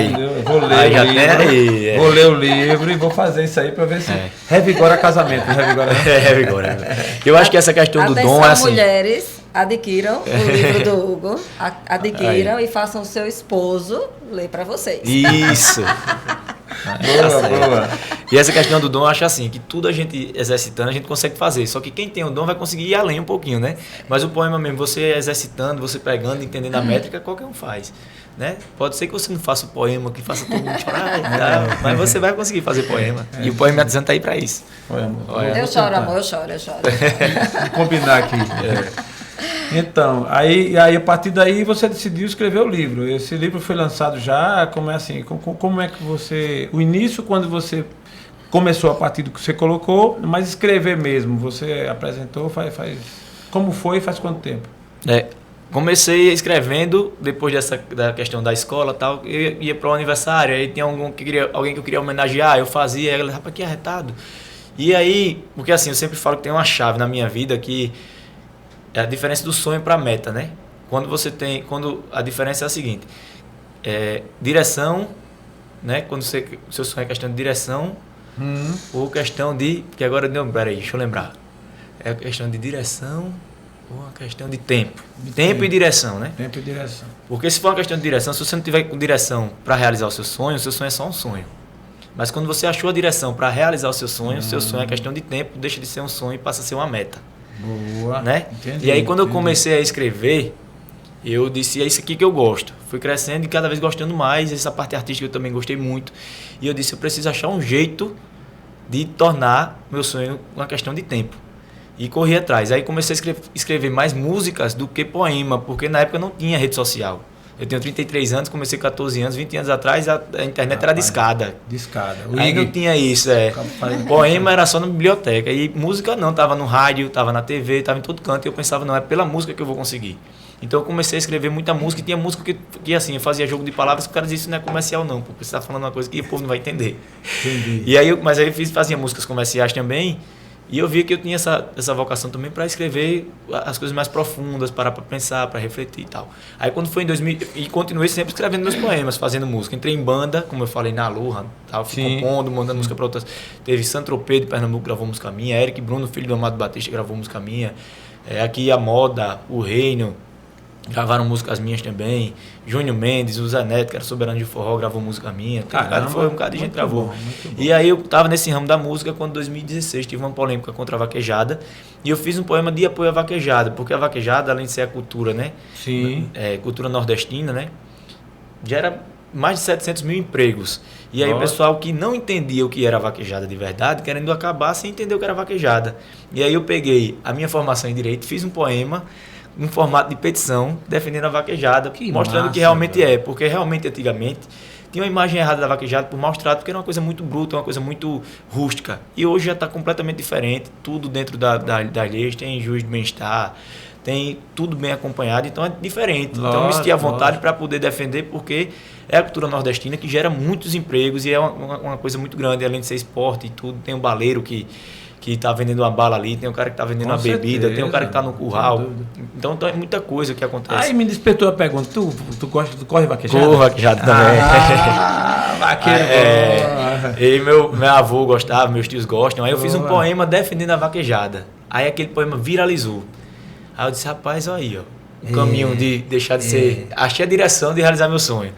Speaker 1: Entendeu? Eu vou ler o livro, vou ler o livro e vou fazer isso aí para ver se revigora casamento.
Speaker 3: Revigora. Eu acho que essa questão do dom é assim.
Speaker 2: Mulheres, adquiram o livro do Hugo, adquiram e façam o seu esposo ler para vocês.
Speaker 3: Isso.
Speaker 1: Boa.
Speaker 3: E essa questão do dom, eu acho assim, que tudo a gente exercitando, a gente consegue fazer. Só que quem tem o dom vai conseguir ir além um pouquinho, né? Mas o poema mesmo, você exercitando, você pegando, entendendo a métrica, qualquer um faz. Né? Pode ser que você não faça o poema, que faça todo mundo chorar e tal, mas você vai conseguir fazer poema. E o poematizando tá aí para isso.
Speaker 2: Eu choro, amor, eu choro.
Speaker 1: Vamos combinar aqui. Então, aí a partir daí você decidiu escrever o livro. Esse livro foi lançado já, como é assim? Como é que você... O início, quando você começou a partir do que você colocou, mas escrever mesmo, você apresentou, faz como foi e faz quanto tempo?
Speaker 3: Comecei escrevendo, depois da questão da escola e tal, eu ia para o aniversário, aí tinha alguém que eu queria homenagear, eu fazia, ela, rapaz, que arretado. E aí, porque assim, eu sempre falo que tem uma chave na minha vida que é a diferença do sonho para a meta, né? Quando a diferença é a seguinte, direção, né? Quando o seu sonho é questão de direção, ou questão de, que agora não, peraí, deixa eu lembrar, é questão de direção ou uma questão de tempo. Tempo e direção, né?
Speaker 1: Tempo e direção.
Speaker 3: Porque se for uma questão de direção, se você não tiver direção para realizar o seu sonho é só um sonho. Mas quando você achou a direção para realizar o seu sonho é questão de tempo, deixa de ser um sonho e passa a ser uma meta.
Speaker 1: Boa.
Speaker 3: Né?
Speaker 1: Entendi,
Speaker 3: e aí quando eu comecei a escrever, eu disse, é isso aqui que eu gosto. Fui crescendo e cada vez gostando mais, essa parte artística eu também gostei muito. E eu disse, eu preciso achar um jeito de tornar meu sonho uma questão de tempo. E corri atrás. Aí comecei a escrever mais músicas do que poema, porque na época não tinha rede social. Eu tenho 33 anos, comecei com 14 anos, 20 anos atrás a internet era discada. Aí não tinha isso, Poema era só na biblioteca. E música não, estava no rádio, estava na TV, estava em todo canto. E eu pensava, não, é pela música que eu vou conseguir. Então eu comecei a escrever muita música e tinha música que assim, eu fazia jogo de palavras que o cara dizia, isso não é comercial não, porque você está falando uma coisa que o povo não vai entender.
Speaker 1: Entendi.
Speaker 3: Mas aí eu fazia músicas comerciais também. E eu vi que eu tinha essa vocação também para escrever as coisas mais profundas, parar para pensar, para refletir e tal. Aí quando foi em 2000, e continuei sempre escrevendo meus poemas, fazendo música. Entrei em banda, como eu falei, na Aloha, tal, fui compondo, mandando música para outras. Teve Saint-Tropez de Pernambuco, gravou música minha, Eric Bruno, filho do Amado Batista, gravou música minha. Aqui a Moda, o Reino, gravaram músicas minhas também. Júnior Mendes, o Zé Neto, que era soberano de forró, gravou música minha. Foi um bocado de gente que gravou.
Speaker 1: Bom.
Speaker 3: E aí eu tava nesse ramo da música quando em 2016 tive uma polêmica contra a vaquejada. E eu fiz um poema de apoio à vaquejada, porque a vaquejada, além de ser a cultura, né?
Speaker 1: Sim.
Speaker 3: Cultura nordestina, né? Gera mais de 700 mil empregos. E aí
Speaker 1: Nossa.
Speaker 3: o pessoal que não entendia o que era vaquejada de verdade, querendo acabar sem entender o que era vaquejada. E aí eu peguei a minha formação em Direito, fiz um poema em formato de petição, defendendo a vaquejada, mostrando
Speaker 1: massa,
Speaker 3: que realmente
Speaker 1: velho.
Speaker 3: porque realmente antigamente tinha uma imagem errada da vaquejada por maus tratos, porque era uma coisa muito bruta, uma coisa muito rústica. E hoje já está completamente diferente, tudo dentro das leis, tem juiz de bem-estar, tem tudo bem acompanhado, então é diferente. Então eu me senti à vontade para poder defender, porque é a cultura nordestina que gera muitos empregos e é uma coisa muito grande, além de ser esporte e tudo. Tem um baleiro que está vendendo uma bala ali, tem um cara que está vendendo uma bebida, tem um cara que está no curral. Então é muita coisa que acontece.
Speaker 1: Aí me despertou a pergunta, tu corre vaquejada?
Speaker 3: Corro vaquejada também.
Speaker 1: Vaqueiro.
Speaker 3: E meu avô gostava, meus tios gostam. Aí eu fiz um poema defendendo a vaquejada. Aí aquele poema viralizou. Aí eu disse, rapaz, olha aí, ó. Um caminho de deixar de ser... Achei a direção de realizar meu sonho.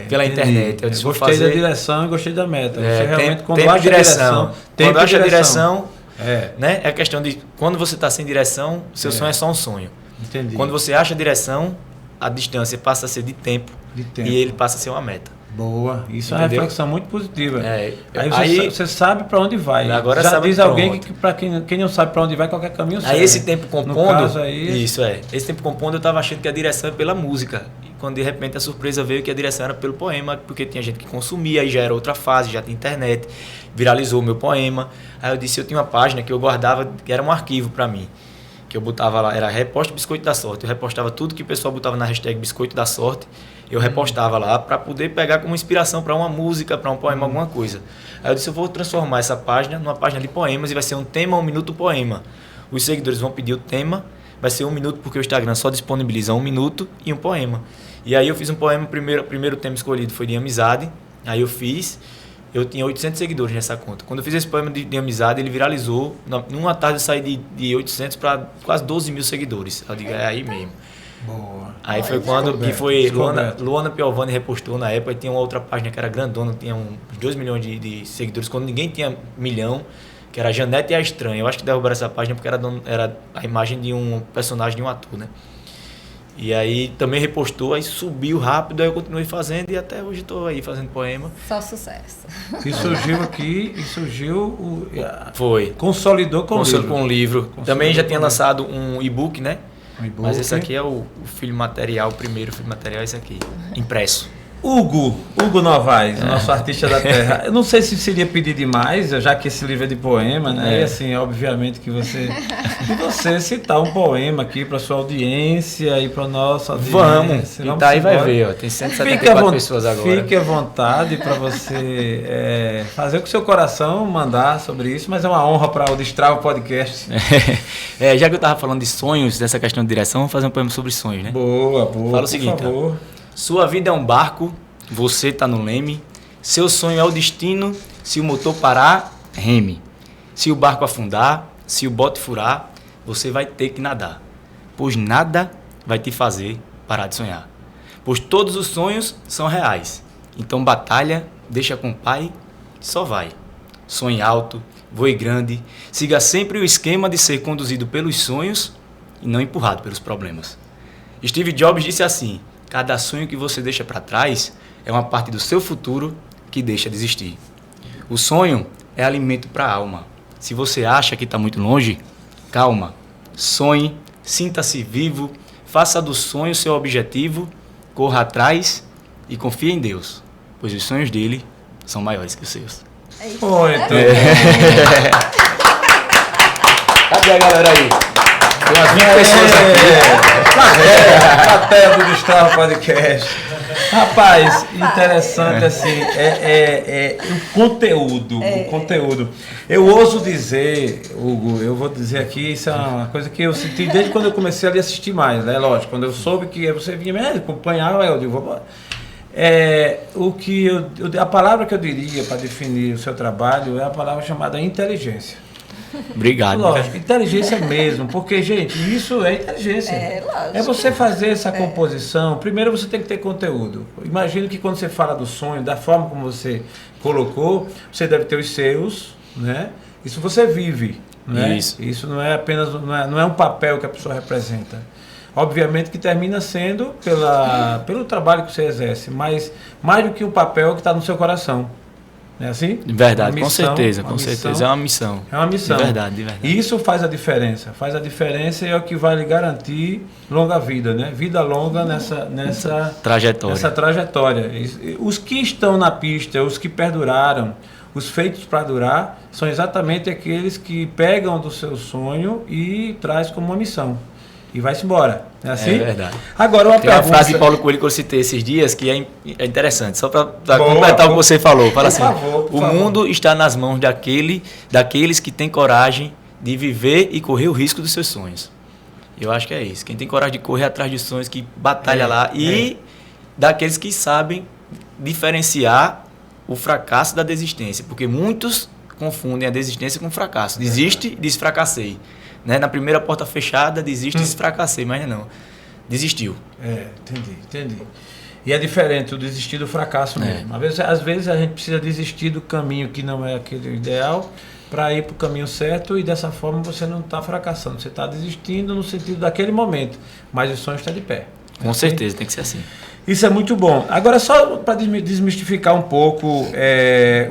Speaker 3: Pela internet. Eu disse,
Speaker 1: gostei da direção e gostei da meta. Você realmente,
Speaker 3: quando acha direção. Quando acha direção, né? É a questão de... Quando você está sem direção, seu sonho é só um sonho.
Speaker 1: Entendi.
Speaker 3: Quando você acha direção, a distância passa a ser de tempo. E ele passa a ser uma meta.
Speaker 1: Boa. Isso é uma reflexão muito positiva.
Speaker 3: Aí
Speaker 1: você sabe para onde vai.
Speaker 3: Agora
Speaker 1: já
Speaker 3: sabe
Speaker 1: diz alguém que para quem não sabe para onde vai, qualquer caminho serve.
Speaker 3: Aí esse tempo compondo,
Speaker 1: no caso aí,
Speaker 3: esse tempo compondo eu estava achando que a direção é pela música. E quando de repente a surpresa veio que a direção era pelo poema, porque tinha gente que consumia, aí já era outra fase, já tinha internet, viralizou o meu poema. Aí eu disse, eu tinha uma página que eu guardava, que era um arquivo para mim. Que eu botava lá, era Reposta Biscoito da Sorte. Eu repostava tudo que o pessoal botava na hashtag Biscoito da Sorte. Eu repostava lá para poder pegar como inspiração para uma música, para um poema, alguma coisa. Aí eu disse, eu vou transformar essa página numa página de poemas e vai ser um tema, 1 minuto poema. Os seguidores vão pedir o tema, vai ser 1 minuto porque o Instagram só disponibiliza 1 minuto e um poema. E aí eu fiz um poema, o primeiro tema escolhido foi de amizade. Aí eu tinha 800 seguidores nessa conta. Quando eu fiz esse poema de amizade, ele viralizou. Numa tarde eu saí de 800 para quase 12 mil seguidores. Eu digo, é aí mesmo.
Speaker 1: Boa.
Speaker 3: Aí foi quando que foi Luana Piovani repostou na época, e tinha uma outra página que era grandona, tinha uns 2 milhões de seguidores, quando ninguém tinha 1 milhão, que era a Janete e a Estranha. Eu acho que derrubaram essa página porque era a imagem de um personagem de um ator, né? E aí também repostou, aí subiu rápido, aí eu continuei fazendo e até hoje estou aí fazendo poema.
Speaker 2: Só sucesso.
Speaker 1: E surgiu aqui,
Speaker 3: Foi.
Speaker 1: Consolidou com o livro.
Speaker 3: Com o livro. Também já tinha lançado um e-book, né? Mas esse aqui é o filho material, o primeiro filho material é esse aqui, impresso.
Speaker 1: Hugo Novaes, nosso artista da terra. Eu não sei se seria pedir demais, já que esse livro é de poema, né? E assim, obviamente que você citar um poema aqui para sua audiência e para nossa audiência.
Speaker 3: Vamos tá aí vai ver, ó. Tem 174 pessoas agora.
Speaker 1: Fique à vontade para você fazer o que o seu coração mandar sobre isso, mas é uma honra para o Destrava Podcast.
Speaker 3: Já que eu estava falando de sonhos, dessa questão de direção, vamos fazer um poema sobre sonhos, né?
Speaker 1: Boa.
Speaker 3: Fala o seguinte,
Speaker 1: por favor.
Speaker 3: Sua vida é um barco, você está no leme. Seu sonho é o destino, se o motor parar, reme. Se o barco afundar, se o bote furar, você vai ter que nadar. Pois nada vai te fazer parar de sonhar. Pois todos os sonhos são reais. Então batalha, deixa com o pai, só vai. Sonhe alto, voe grande, siga sempre o esquema de ser conduzido pelos sonhos e não empurrado pelos problemas. Steve Jobs disse assim: cada sonho que você deixa para trás é uma parte do seu futuro que deixa de existir. O sonho é alimento para a alma. Se você acha que está muito longe, calma. Sonhe, sinta-se vivo, faça do sonho seu objetivo, corra atrás e confie em Deus, pois os sonhos dele são maiores que os seus. Cadê a galera aí? Tem umas 20 pessoas aqui.
Speaker 1: Plateia do Destrava Podcast. Rapaz, interessante assim, o conteúdo, o conteúdo. Eu ouso dizer, Hugo, eu vou dizer aqui, isso é uma coisa que eu senti desde quando eu comecei a assistir mais, né? Lógico, quando eu soube que você vinha me acompanhar, eu digo, vou... a palavra que eu diria para definir o seu trabalho é a palavra chamada inteligência.
Speaker 3: Obrigado.
Speaker 1: Lógico, inteligência mesmo, porque, gente, isso é inteligência.
Speaker 2: Lógico.
Speaker 1: É você fazer essa composição. Primeiro você tem que ter conteúdo. Imagino que quando você fala do sonho, da forma como você colocou, você deve ter os seus, né? Isso você vive, né? Isso não é apenas, não é um papel que a pessoa representa. Obviamente que termina sendo pelo trabalho que você exerce, mas mais do que um papel que está no seu coração. É assim?
Speaker 3: Verdade, com certeza. É uma missão.
Speaker 1: É uma missão.
Speaker 3: De verdade.
Speaker 1: E isso faz a diferença. Faz a diferença e é o que vai lhe garantir longa vida, né? Vida longa nessa trajetória. Os que estão na pista, os que perduraram, os feitos para durar, são exatamente aqueles que pegam do seu sonho e traz como uma missão. E vai-se embora. É assim?
Speaker 3: É verdade.
Speaker 1: Agora, uma pergunta...
Speaker 3: Tem uma frase de Paulo Coelho que eu citei esses dias que é interessante, só para completar o que você falou. Fala assim, o mundo está nas mãos daqueles que têm coragem de viver e correr o risco dos seus sonhos. Eu acho que é isso. Quem tem coragem de correr atrás de sonhos, que batalha lá, e daqueles que sabem diferenciar o fracasso da desistência. Porque muitos confundem a desistência com fracasso. Desiste, diz fracassei. Né? Na primeira porta fechada, desiste e fracassei, mas não. Desistiu.
Speaker 1: Entendi. E é diferente o desistir do fracasso mesmo. Às vezes a gente precisa desistir do caminho que não é aquele ideal para ir para o caminho certo, e dessa forma você não está fracassando. Você está desistindo no sentido daquele momento, mas o sonho está de pé.
Speaker 3: Com certeza, tem que ser assim.
Speaker 1: Isso é muito bom. Agora, só para desmistificar um pouco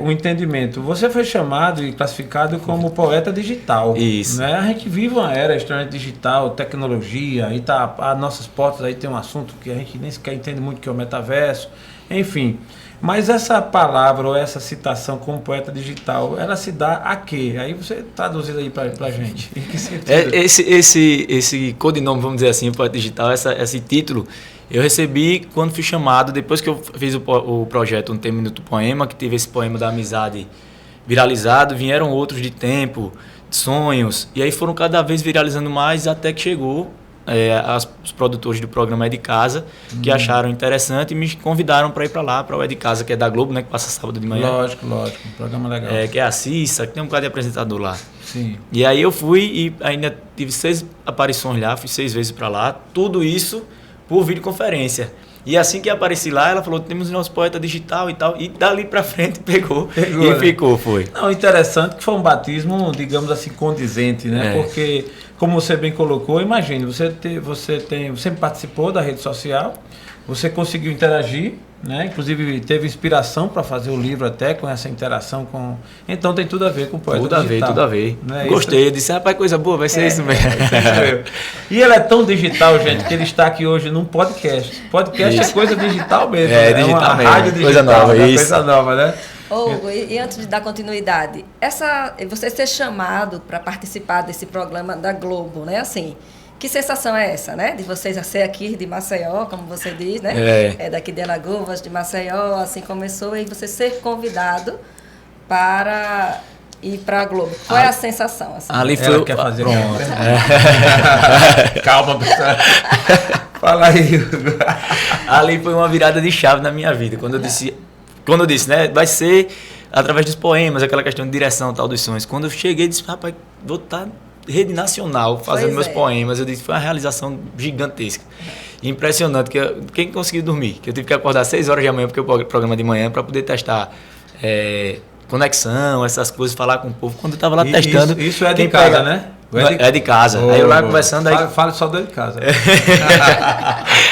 Speaker 1: o entendimento, você foi chamado e classificado como poeta digital.
Speaker 3: Isso.
Speaker 1: Né? A gente vive uma era extremamente digital, tecnologia, e tá a nossas portas aí tem um assunto que a gente nem sequer entende muito, que é o metaverso, enfim. Mas essa palavra ou essa citação como poeta digital, ela se dá a quê? Aí você traduz aí para a gente. Em que sentido?
Speaker 3: Esse codinome, vamos dizer assim, poeta digital, esse título, eu recebi quando fui chamado, depois que eu fiz o projeto Um Tempo Minuto Poema, que teve esse poema da amizade viralizado, vieram outros de tempo, de sonhos, e aí foram cada vez viralizando mais, até que chegou os produtores do programa É de Casa, que acharam interessante e me convidaram para ir para lá, para o É de Casa, que é da Globo, né, que passa sábado de manhã.
Speaker 1: Lógico, um programa legal.
Speaker 3: Que é a Cissa, que tem um bocado de apresentador lá.
Speaker 1: Sim.
Speaker 3: E aí eu fui e ainda tive 6 aparições lá, fui 6 vezes para lá, tudo isso por videoconferência. E assim que apareci lá, ela falou, temos nosso poeta digital e tal, e dali para frente pegou e
Speaker 1: né?
Speaker 3: ficou, foi.
Speaker 1: Não, interessante que foi um batismo, digamos assim, condizente, né? Porque, como você bem colocou, imagine, você sempre participou da rede social, você conseguiu interagir, né? Inclusive teve inspiração para fazer o livro até com essa interação com... Então tem tudo a ver com o poeta digital.
Speaker 3: Tudo a ver.
Speaker 1: Né?
Speaker 3: Gostei, eu disse, rapaz, coisa boa, vai ser isso mesmo.
Speaker 1: E ele é tão digital, gente, que ele está aqui hoje num podcast. Podcast é coisa digital mesmo.
Speaker 3: Digital
Speaker 1: uma
Speaker 3: mesmo.
Speaker 1: Rádio digital,
Speaker 3: coisa nova,
Speaker 1: né?
Speaker 3: isso.
Speaker 1: Coisa nova, né?
Speaker 2: Hugo, e antes de dar continuidade, você ser chamado para participar desse programa da Globo, né? Assim, que sensação é essa, né? De vocês ser aqui de Maceió, como você diz, né? É daqui de Alagoas, de Maceió, assim começou, e você ser convidado para ir para a Globo. Qual é a sensação? Assim?
Speaker 3: Ali foi...
Speaker 1: Ela quer fazer Calma, pessoal. Fala aí, Hugo.
Speaker 3: Ali foi uma virada de chave na minha vida. Quando eu disse, né? Vai ser através dos poemas, aquela questão de direção tal dos sonhos. Quando eu cheguei, disse, rapaz, vou estar rede nacional fazendo meus poemas. Eu disse, foi uma realização gigantesca. Impressionante. Quem conseguiu dormir? Que eu tive que acordar 6 horas da manhã, porque o programa de manhã, para poder testar conexão, essas coisas, falar com o povo. Quando eu estava lá testando...
Speaker 1: Isso é de casa, né?
Speaker 3: É de casa. Aí eu lá conversando...
Speaker 1: Fala só do de casa.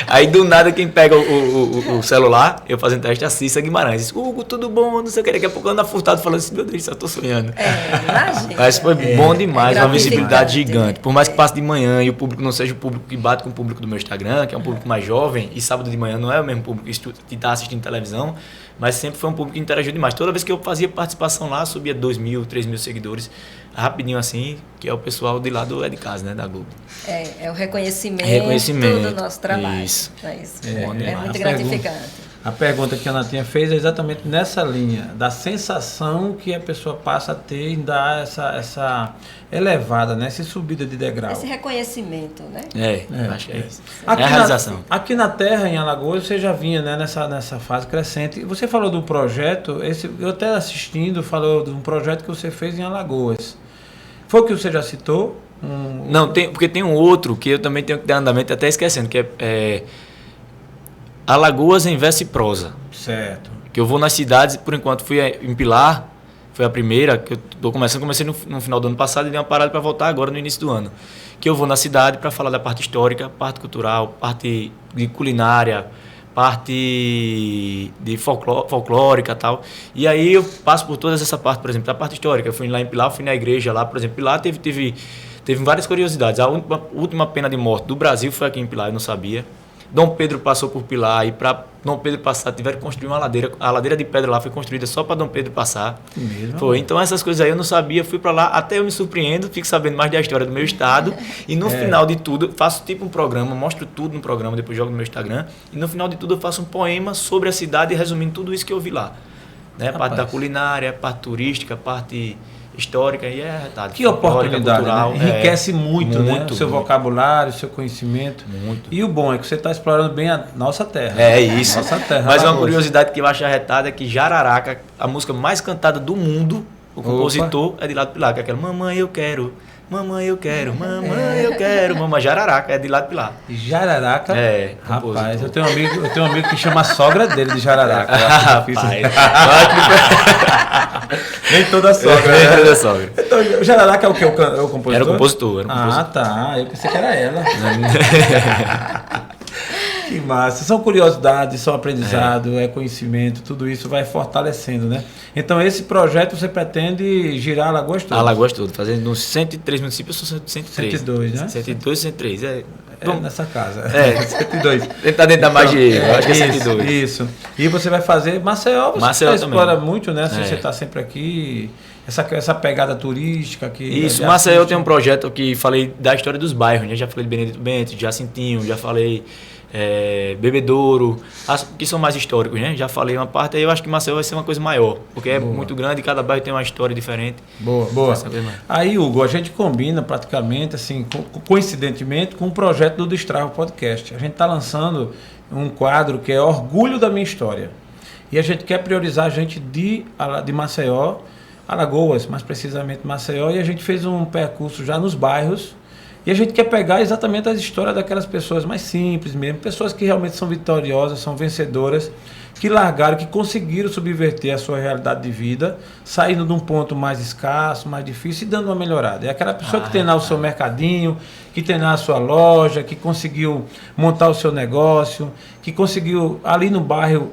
Speaker 3: Aí do nada quem pega o celular, eu fazendo teste, a Cissa Guimarães. Diz, Hugo, tudo bom? Não sei o que. Daqui a pouco eu ando Furtado falando assim, meu Deus, eu tô sonhando.
Speaker 2: Imagina.
Speaker 3: Mas foi bom demais, uma visibilidade gigante. Por mais que passe de manhã e o público não seja o público que bate com o público do meu Instagram, que é um público mais jovem, e sábado de manhã não é o mesmo público que está assistindo televisão, mas sempre foi um público que interagiu demais. Toda vez que eu fazia participação lá, subia 2.000, 3.000 seguidores, rapidinho assim, que é o pessoal de lá do É de Casa, né, da Globo.
Speaker 2: É o reconhecimento do nosso trabalho.
Speaker 3: Isso.
Speaker 2: É isso.
Speaker 3: Bom demais.
Speaker 2: É muito gratificante.
Speaker 1: A pergunta que a Natinha fez é exatamente nessa linha, da sensação que a pessoa passa a ter em dar essa elevada, né? Essa subida de degrau.
Speaker 2: Esse reconhecimento, né?
Speaker 3: Acho que é isso.
Speaker 1: Aqui
Speaker 3: É a realização.
Speaker 1: Aqui na Terra, em Alagoas, você já vinha, né, nessa fase crescente. Você falou do projeto, eu até assistindo, falou de um projeto que você fez em Alagoas. Foi o que você já citou?
Speaker 3: Não, porque tem um outro que eu também tenho que dar andamento, até esquecendo, que é Alagoas em verso e prosa.
Speaker 1: Certo.
Speaker 3: Que eu vou nas cidades, por enquanto fui em Pilar, foi a primeira, que eu tô comecei no final do ano passado e dei uma parada para voltar agora no início do ano. Que eu vou na cidade para falar da parte histórica, parte cultural, parte de culinária, parte de folclórica e tal. E aí eu passo por todas essa parte, por exemplo, da parte histórica. Eu fui lá em Pilar, fui na igreja lá, por exemplo, Pilar teve várias curiosidades. A última pena de morte do Brasil foi aqui em Pilar, eu não sabia. Dom Pedro passou por Pilar e para Dom Pedro passar tiveram que construir uma ladeira. A ladeira de pedra lá foi construída só para Dom Pedro passar.
Speaker 1: Mesmo?
Speaker 3: Foi. Então essas coisas aí eu não sabia, fui para lá, até eu me surpreendo, fico sabendo mais da história do meu estado e no final de tudo faço tipo um programa, mostro tudo no programa, depois jogo no meu Instagram e no final de tudo eu faço um poema sobre a cidade resumindo tudo isso que eu vi lá. Né? A parte da culinária, a parte turística, a parte histórica e
Speaker 1: que oportunidade,
Speaker 3: cultural,
Speaker 1: né? Enriquece muito, né? O seu
Speaker 3: muito.
Speaker 1: vocabulário, o seu conhecimento.
Speaker 3: Muito.
Speaker 1: E o bom é que você está explorando bem a nossa terra.
Speaker 3: É isso.
Speaker 1: Nossa terra.
Speaker 3: Mas uma
Speaker 1: Alagoas.
Speaker 3: curiosidade que eu acho arretada é que Jararaca, a música mais cantada do mundo, o compositor é de lá de Pilar, que é aquela Mamãe eu quero, mamãe eu quero, mamãe eu quero, mamãe Jararaca, é de lá de Pilar.
Speaker 1: Jararaca.
Speaker 3: É,
Speaker 1: Rapaz,
Speaker 3: compositor.
Speaker 1: eu tenho um amigo que chama a sogra dele de Jararaca. Eu acho difícil. Nem toda sogra.
Speaker 3: Nem
Speaker 1: né?
Speaker 3: toda sogra.
Speaker 1: Então, o Jararaca é o que? É o compositor?
Speaker 3: Era o compositor.
Speaker 1: Tá. Eu pensei que era ela. Que massa. São curiosidades, são aprendizado, é conhecimento, tudo isso vai fortalecendo, né? Então, esse projeto você pretende girar Alagoas toda?
Speaker 3: Alagoas todo, fazendo nos 103 municípios, eu sou 103.
Speaker 1: 102, né?
Speaker 3: 102, 103.
Speaker 1: Nessa casa.
Speaker 3: É.
Speaker 1: 102.
Speaker 3: Tá dentro da magia, eu acho que é
Speaker 1: Isso,
Speaker 3: 102.
Speaker 1: Isso. E você vai fazer Maceió,
Speaker 3: Maceió
Speaker 1: explora
Speaker 3: também.
Speaker 1: muito, né? Você está sempre aqui, essa pegada turística aqui.
Speaker 3: Isso, Maceió tem um projeto que falei da história dos bairros, né? Já falei de Benedito Bento, de Jacintinho, já falei Bebedouro, que são mais históricos, né? Já falei uma parte, aí eu acho que Maceió vai ser uma coisa maior, porque é muito grande e cada bairro tem uma história diferente.
Speaker 1: Boa. Aí, Hugo, a gente combina praticamente, assim, coincidentemente, com o projeto do Destrava Podcast. A gente está lançando um quadro que é Orgulho da Minha História. E a gente quer priorizar a gente de Maceió, Alagoas, mais precisamente Maceió, e a gente fez um percurso já nos bairros. E a gente quer pegar exatamente as histórias daquelas pessoas mais simples mesmo, pessoas que realmente são vitoriosas, são vencedoras, que largaram, que conseguiram subverter a sua realidade de vida, saindo de um ponto mais escasso, mais difícil e dando uma melhorada. É aquela pessoa que tem lá o seu mercadinho, que tem lá a sua loja, que conseguiu montar o seu negócio, que conseguiu ali no bairro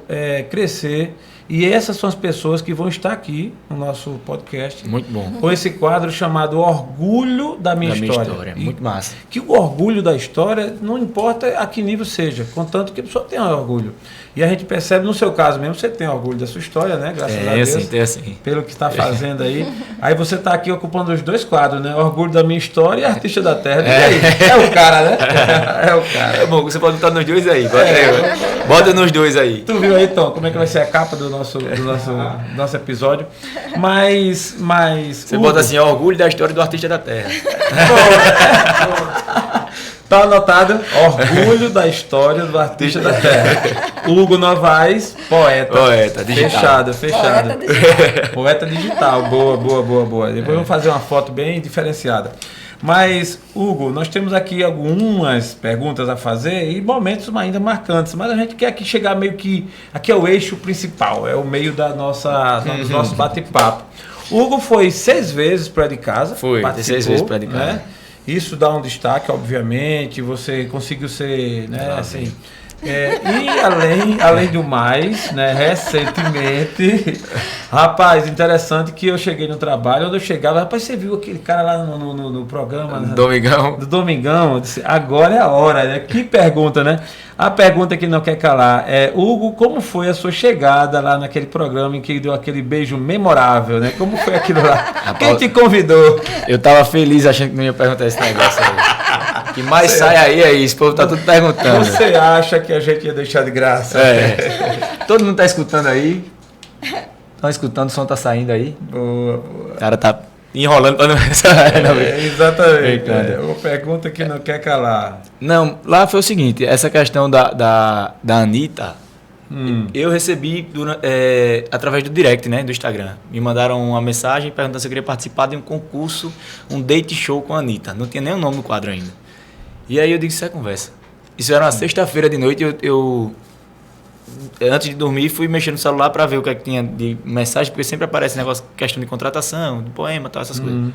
Speaker 1: crescer. E essas são as pessoas que vão estar aqui no nosso podcast.
Speaker 3: Muito bom.
Speaker 1: Com esse quadro chamado Orgulho da Minha História.
Speaker 3: Muito massa.
Speaker 1: Que o orgulho da história, não importa a que nível seja, contanto que a pessoa tenha orgulho. E a gente percebe, no seu caso mesmo, você tem orgulho da sua história, né? Graças a Deus.
Speaker 3: Tem assim.
Speaker 1: Pelo que está fazendo aí. Aí você está aqui ocupando os dois quadros, né? Orgulho da Minha História e Artista da Terra. É o cara, né? É o cara.
Speaker 3: É bom, você pode botar nos dois aí. Bota nos dois aí.
Speaker 1: Tu viu aí, Tom, como é que vai ser a capa do nosso episódio? Mas
Speaker 3: você bota assim, orgulho da história do Artista da Terra.
Speaker 1: Tá anotado, orgulho da história do Artista da Terra. Hugo Novaes, poeta digital. Fechado. Poeta digital, boa. Depois vamos fazer uma foto bem diferenciada. Mas, Hugo, nós temos aqui algumas perguntas a fazer e momentos ainda marcantes, mas a gente quer aqui chegar meio que... Aqui é o eixo principal, é o meio dos nossos bate-papo. Hugo foi 6 vezes para de casa.
Speaker 3: Foi, 6 vezes para de casa.
Speaker 1: Né? Isso dá um destaque, obviamente, você conseguiu ser, né, assim... e além do mais, né, recentemente, rapaz, interessante que eu cheguei no trabalho, onde eu chegava, rapaz, você viu aquele cara lá no programa, né,
Speaker 3: do Domingão,
Speaker 1: eu disse, agora é a hora, né? Que pergunta, né? A pergunta que não quer calar é, Hugo, como foi a sua chegada lá naquele programa em que deu aquele beijo memorável, né? Como foi aquilo lá? Quem te convidou?
Speaker 3: Eu tava feliz achando que não ia perguntar esse negócio aí. que mais sai aí é isso, o povo tá tudo perguntando.
Speaker 1: Você acha que a gente ia deixar de graça?
Speaker 3: Todo mundo tá escutando aí? Estão escutando, o som tá saindo aí?
Speaker 1: Boa, boa.
Speaker 3: O cara tá enrolando para não...
Speaker 1: Exatamente. Uma pergunta que não quer calar.
Speaker 3: Não, lá foi o seguinte, essa questão da Anitta, eu recebi através do direct, né, do Instagram. Me mandaram uma mensagem perguntando se eu queria participar de um concurso, um date show com a Anitta. Não tinha nem o nome no quadro ainda. E aí eu disse, isso é conversa. Isso era uma sexta-feira de noite, eu antes de dormir fui mexer no celular para ver o que é que tinha de mensagem, porque sempre aparece negócio, questão de contratação, de poema, tal, essas coisas.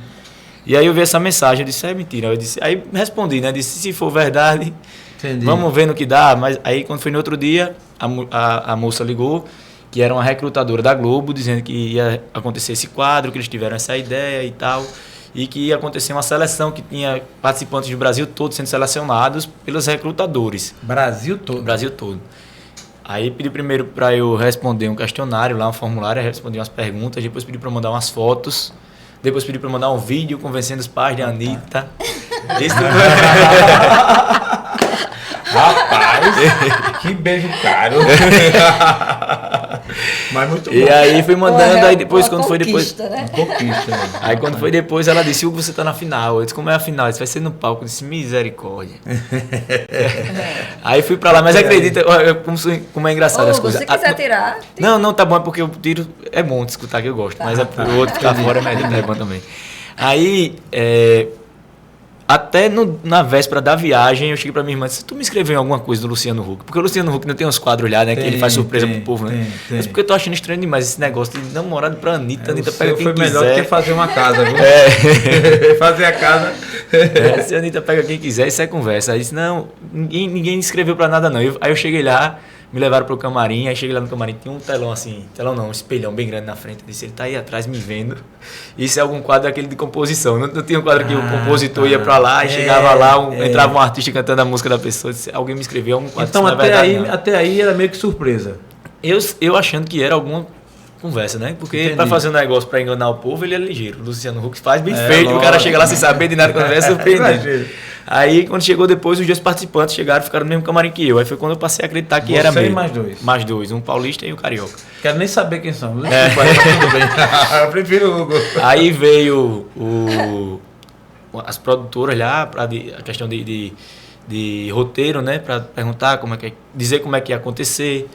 Speaker 3: E aí eu vi essa mensagem, eu disse, é mentira. Aí respondi, né, disse, se for verdade... Entendi. Vamos ver no que dá, mas aí quando foi no outro dia, a moça ligou, que era uma recrutadora da Globo, dizendo que ia acontecer esse quadro, que eles tiveram essa ideia e tal, e que ia acontecer uma seleção que tinha participantes do Brasil todo sendo selecionados pelos recrutadores.
Speaker 1: Brasil todo?
Speaker 3: Brasil todo. Aí pedi primeiro para eu responder um questionário, lá um formulário, responder umas perguntas, depois pedi para mandar umas fotos, depois pedi para mandar um vídeo convencendo os pais de Anitta. Isso
Speaker 1: Rapaz, que beijo caro. Mas muito bom.
Speaker 3: E aí fui mandando, aí depois, quando foi depois...
Speaker 2: Né?
Speaker 1: Conquista.
Speaker 3: Aí quando foi depois, ela disse, Hugo, você tá na final. Eu disse, como é a final? Isso vai ser no palco. Eu disse, misericórdia. Aí fui pra lá, mas acredita, como é engraçado as coisas.
Speaker 2: Se quiser tirar...
Speaker 3: Não, tá bom, é porque eu tiro, é bom de escutar que eu gosto, mas é pro outro ficar fora é bom também. Aí, até na véspera da viagem, eu cheguei pra minha irmã e disse, tu me escreveu em alguma coisa do Luciano Huck? Porque o Luciano Huck não tem uns quadros lá, né? Que ele faz surpresa pro povo, né? Mas porque eu tô achando estranho demais esse negócio de namorado pra Anitta, Anitta pega quem quiser.
Speaker 1: Foi melhor do que fazer uma casa, viu? Fazer a casa.
Speaker 3: Se a Anitta pega quem quiser, isso é conversa. Aí disse, não, ninguém escreveu pra nada não. Aí eu cheguei lá, me levaram pro camarim, aí cheguei lá no camarim, tinha um telão assim, telão não, um espelhão bem grande na frente. Eu disse, ele tá aí atrás me vendo. Isso é algum quadro daquele de composição. Não tinha um quadro que o compositor ia pra lá e chegava lá, entrava um artista cantando a música da pessoa. Disse, alguém me escreveu algum quadro.
Speaker 1: Então até aí era meio que surpresa.
Speaker 3: Eu achando que era alguma conversa, né? Porque para fazer um negócio para enganar o povo, ele é ligeiro. O Luciano Huck faz bem feito, lógico. O cara chega lá sem saber de nada quando é surpreendente. Aí, quando chegou depois, os dois participantes chegaram e ficaram no mesmo camarim que eu. Aí foi quando eu passei a acreditar que era mesmo.
Speaker 1: Mais dois?
Speaker 3: Mais dois, um paulista e um carioca.
Speaker 1: Quero nem saber quem são. Tudo bem. Eu prefiro o Hugo.
Speaker 3: Aí veio as produtoras lá, a questão de roteiro, né? Para perguntar dizer como é que ia acontecer,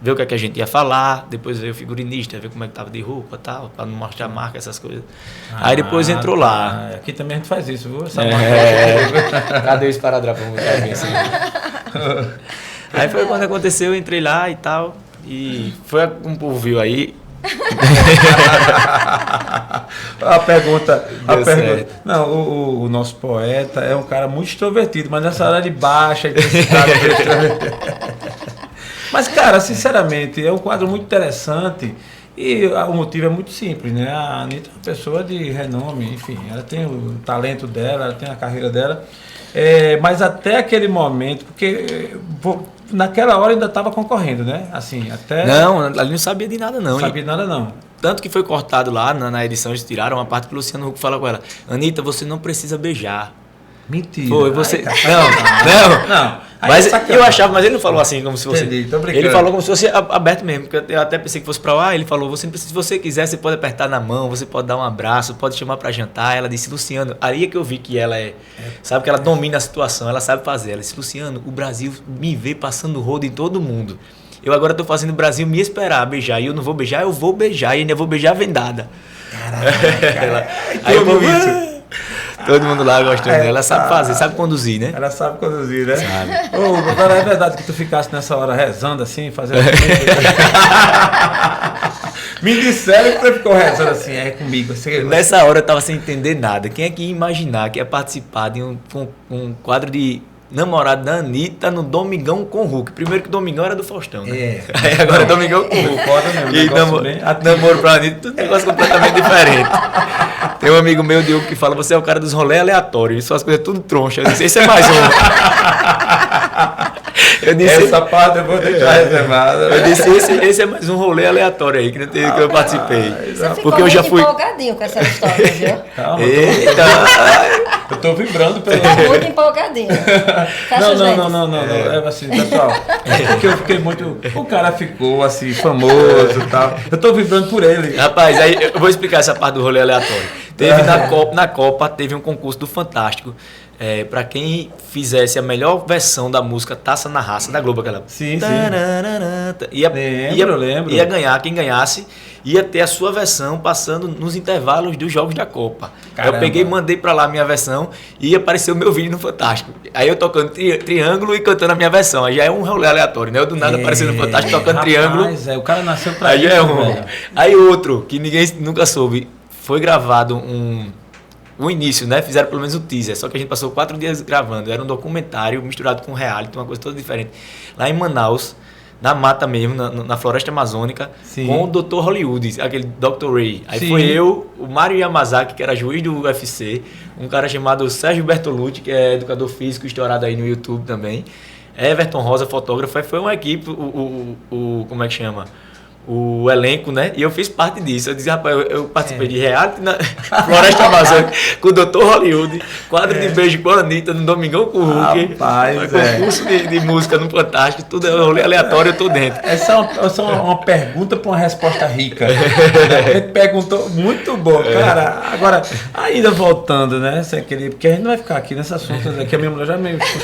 Speaker 3: ver o que é que a gente ia falar, depois veio o figurinista, ver como é que tava de roupa e tal, para não mostrar marca, essas coisas. Aí depois entrou lá.
Speaker 1: Aqui também a gente faz isso, viu?
Speaker 3: Cadê o esparadrapo? Aí foi quando aconteceu, eu entrei lá e tal, e foi como o povo viu aí.
Speaker 1: A pergunta. Não, o nosso poeta é um cara muito extrovertido, mas nessa hora ele baixa e Mas, cara, sinceramente, é um quadro muito interessante e o motivo é muito simples, né? A Anitta é uma pessoa de renome, enfim, ela tem o talento dela, ela tem a carreira dela, mas até aquele momento, porque naquela hora ainda estava concorrendo, né? Assim, até...
Speaker 3: Não, ali não sabia de nada, não.
Speaker 1: Não sabia de nada, não.
Speaker 3: Tanto que foi cortado lá, na edição, eles tiraram uma parte que o Luciano Huck fala com ela, Anitta, você não precisa beijar.
Speaker 1: Mentira.
Speaker 3: Foi, você...
Speaker 1: Não.
Speaker 3: Mas eu achava, mas ele não falou assim como se fosse...
Speaker 1: Entendi, tô brincando.
Speaker 3: Ele falou como se fosse aberto mesmo, porque eu até pensei que fosse pra lá, ele falou, você não precisa, se você quiser, você pode apertar na mão, você pode dar um abraço, pode chamar pra jantar. Ela disse, Luciano, aí é que eu vi que ela sabe que ela domina a situação, ela sabe fazer. Ela disse, Luciano, o Brasil me vê passando rodo em todo mundo. Eu agora tô fazendo o Brasil me esperar, beijar, e eu não vou beijar, eu vou beijar, e ainda vou beijar vendada. Caraca, aí eu isso. Todo mundo lá gostou dela. Ela sabe fazer, sabe conduzir, né?
Speaker 1: Ela sabe conduzir, né?
Speaker 3: Sabe.
Speaker 1: Agora é verdade que tu ficasse nessa hora rezando assim, fazendo... Me disseram que você ficou rezando assim, comigo.
Speaker 3: Nessa hora eu tava sem entender nada. Quem é que ia imaginar que ia participar de um quadro de namorado da Anitta no Domingão com Huck? Primeiro que o Domingão era do Faustão, né? Aí agora é Domingão com Huck. E namoro pra Anitta, tudo negócio completamente diferente. Tem um amigo meu, Diogo, que fala, você é o cara dos rolês aleatórios, só as coisas tudo troncha. Eu disse, esse é mais um. Eu disse,
Speaker 1: essa parte eu vou deixar reservada.
Speaker 3: Eu disse, esse é mais um rolê aleatório aí, que eu participei.
Speaker 2: Você ficou muito empolgadinho com essa história, viu?
Speaker 3: Eita!
Speaker 1: Eu tô vibrando pelo...
Speaker 2: Tá muito empolgadinho. Fecha os dentes.
Speaker 1: Não. É assim, pessoal. É porque eu fiquei muito... O cara ficou assim, famoso e tal. Eu tô vibrando por ele.
Speaker 3: Rapaz, aí eu vou explicar essa parte do rolê aleatório. Teve na Copa, teve um concurso do Fantástico. Pra quem fizesse a melhor versão da música Taça na Raça, da Globo, aquela.
Speaker 1: Sim. Lembro.
Speaker 3: Ia ganhar, quem ganhasse ia ter a sua versão passando nos intervalos dos jogos da Copa.
Speaker 1: Caramba.
Speaker 3: Eu peguei e mandei pra lá a minha versão e apareceu o meu vídeo no Fantástico. Aí eu tocando triângulo e cantando a minha versão. Aí já é um rolê aleatório, né? Eu do nada aparecendo no Fantástico tocando triângulo.
Speaker 1: O cara nasceu pra
Speaker 3: aí
Speaker 1: isso,
Speaker 3: já é um.
Speaker 1: velho.
Speaker 3: Aí outro, que ninguém nunca soube, foi gravado o início, né? Fizeram pelo menos o teaser, só que a gente passou 4 dias gravando. Era um documentário misturado com reality, uma coisa toda diferente. Lá em Manaus, na mata mesmo, na floresta amazônica,
Speaker 1: Sim.
Speaker 3: com o Dr. Hollywood, aquele Dr. Ray. Aí
Speaker 1: Sim.
Speaker 3: foi eu, o Mário Yamazaki, que era juiz do UFC, um cara chamado Sérgio Bertolucci, que é educador físico, estourado aí no YouTube também, Everton Rosa, fotógrafo. Aí foi uma equipe, como é que chama? O elenco, né? E eu fiz parte disso. Eu disse, rapaz, eu participei de reality na Floresta Amazônica com o Dr. Hollywood, quadro de beijo com a Anitta no Domingão com o Hulk,
Speaker 1: Rapaz,
Speaker 3: concurso de música no Fantástico, tudo é um rolê aleatório, eu tô dentro.
Speaker 1: Essa é uma pergunta para uma resposta rica. A gente perguntou, muito bom, cara. Agora, ainda voltando, né? Sem querer, porque a gente não vai ficar aqui nesse assunto, que a minha mulher já me puxou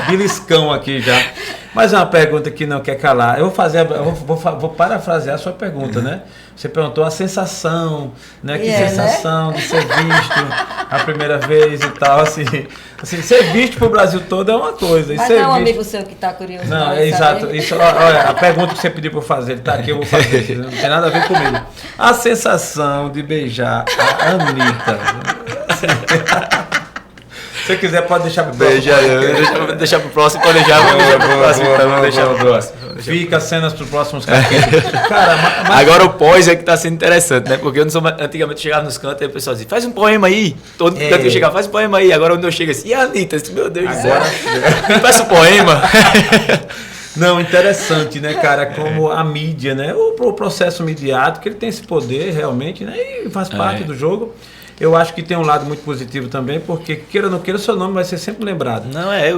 Speaker 1: beliscão aqui já. Mas é uma pergunta que não quer calar. Eu vou parafrasear a sua pergunta, né? Você perguntou a sensação, né? Que sensação de ser visto a primeira vez e tal, assim, ser visto pro Brasil todo é uma coisa.
Speaker 2: Mas
Speaker 1: ser
Speaker 2: não é um
Speaker 1: visto...
Speaker 2: amigo seu que tá curioso.
Speaker 1: Não,
Speaker 2: saber?
Speaker 1: exato. Isso, olha, a pergunta que você pediu para eu fazer, ele tá aqui, eu vou fazer. Não tem nada a ver comigo. A sensação de beijar a Anitta. Se você quiser, pode deixar pro próximo.
Speaker 3: Deixar pro próximo, pode deixar pro próximo.
Speaker 1: Fica cenas pro próximos capítulos. Cara, mas...
Speaker 3: Agora o pós é que tá sendo interessante, né? Porque eu não sou, antigamente eu chegava nos cantos e o pessoal dizia, faz um poema aí. Todo canto que eu chegava, faz um poema aí. Agora onde eu chego assim, e a Anitta? Meu Deus do céu. Faz um poema.
Speaker 1: Não, interessante, né, cara, como a mídia, né, o processo midiático, ele tem esse poder realmente, né, e faz parte do jogo. Eu acho que tem um lado muito positivo também, porque queira ou não queira, o seu nome vai ser sempre lembrado.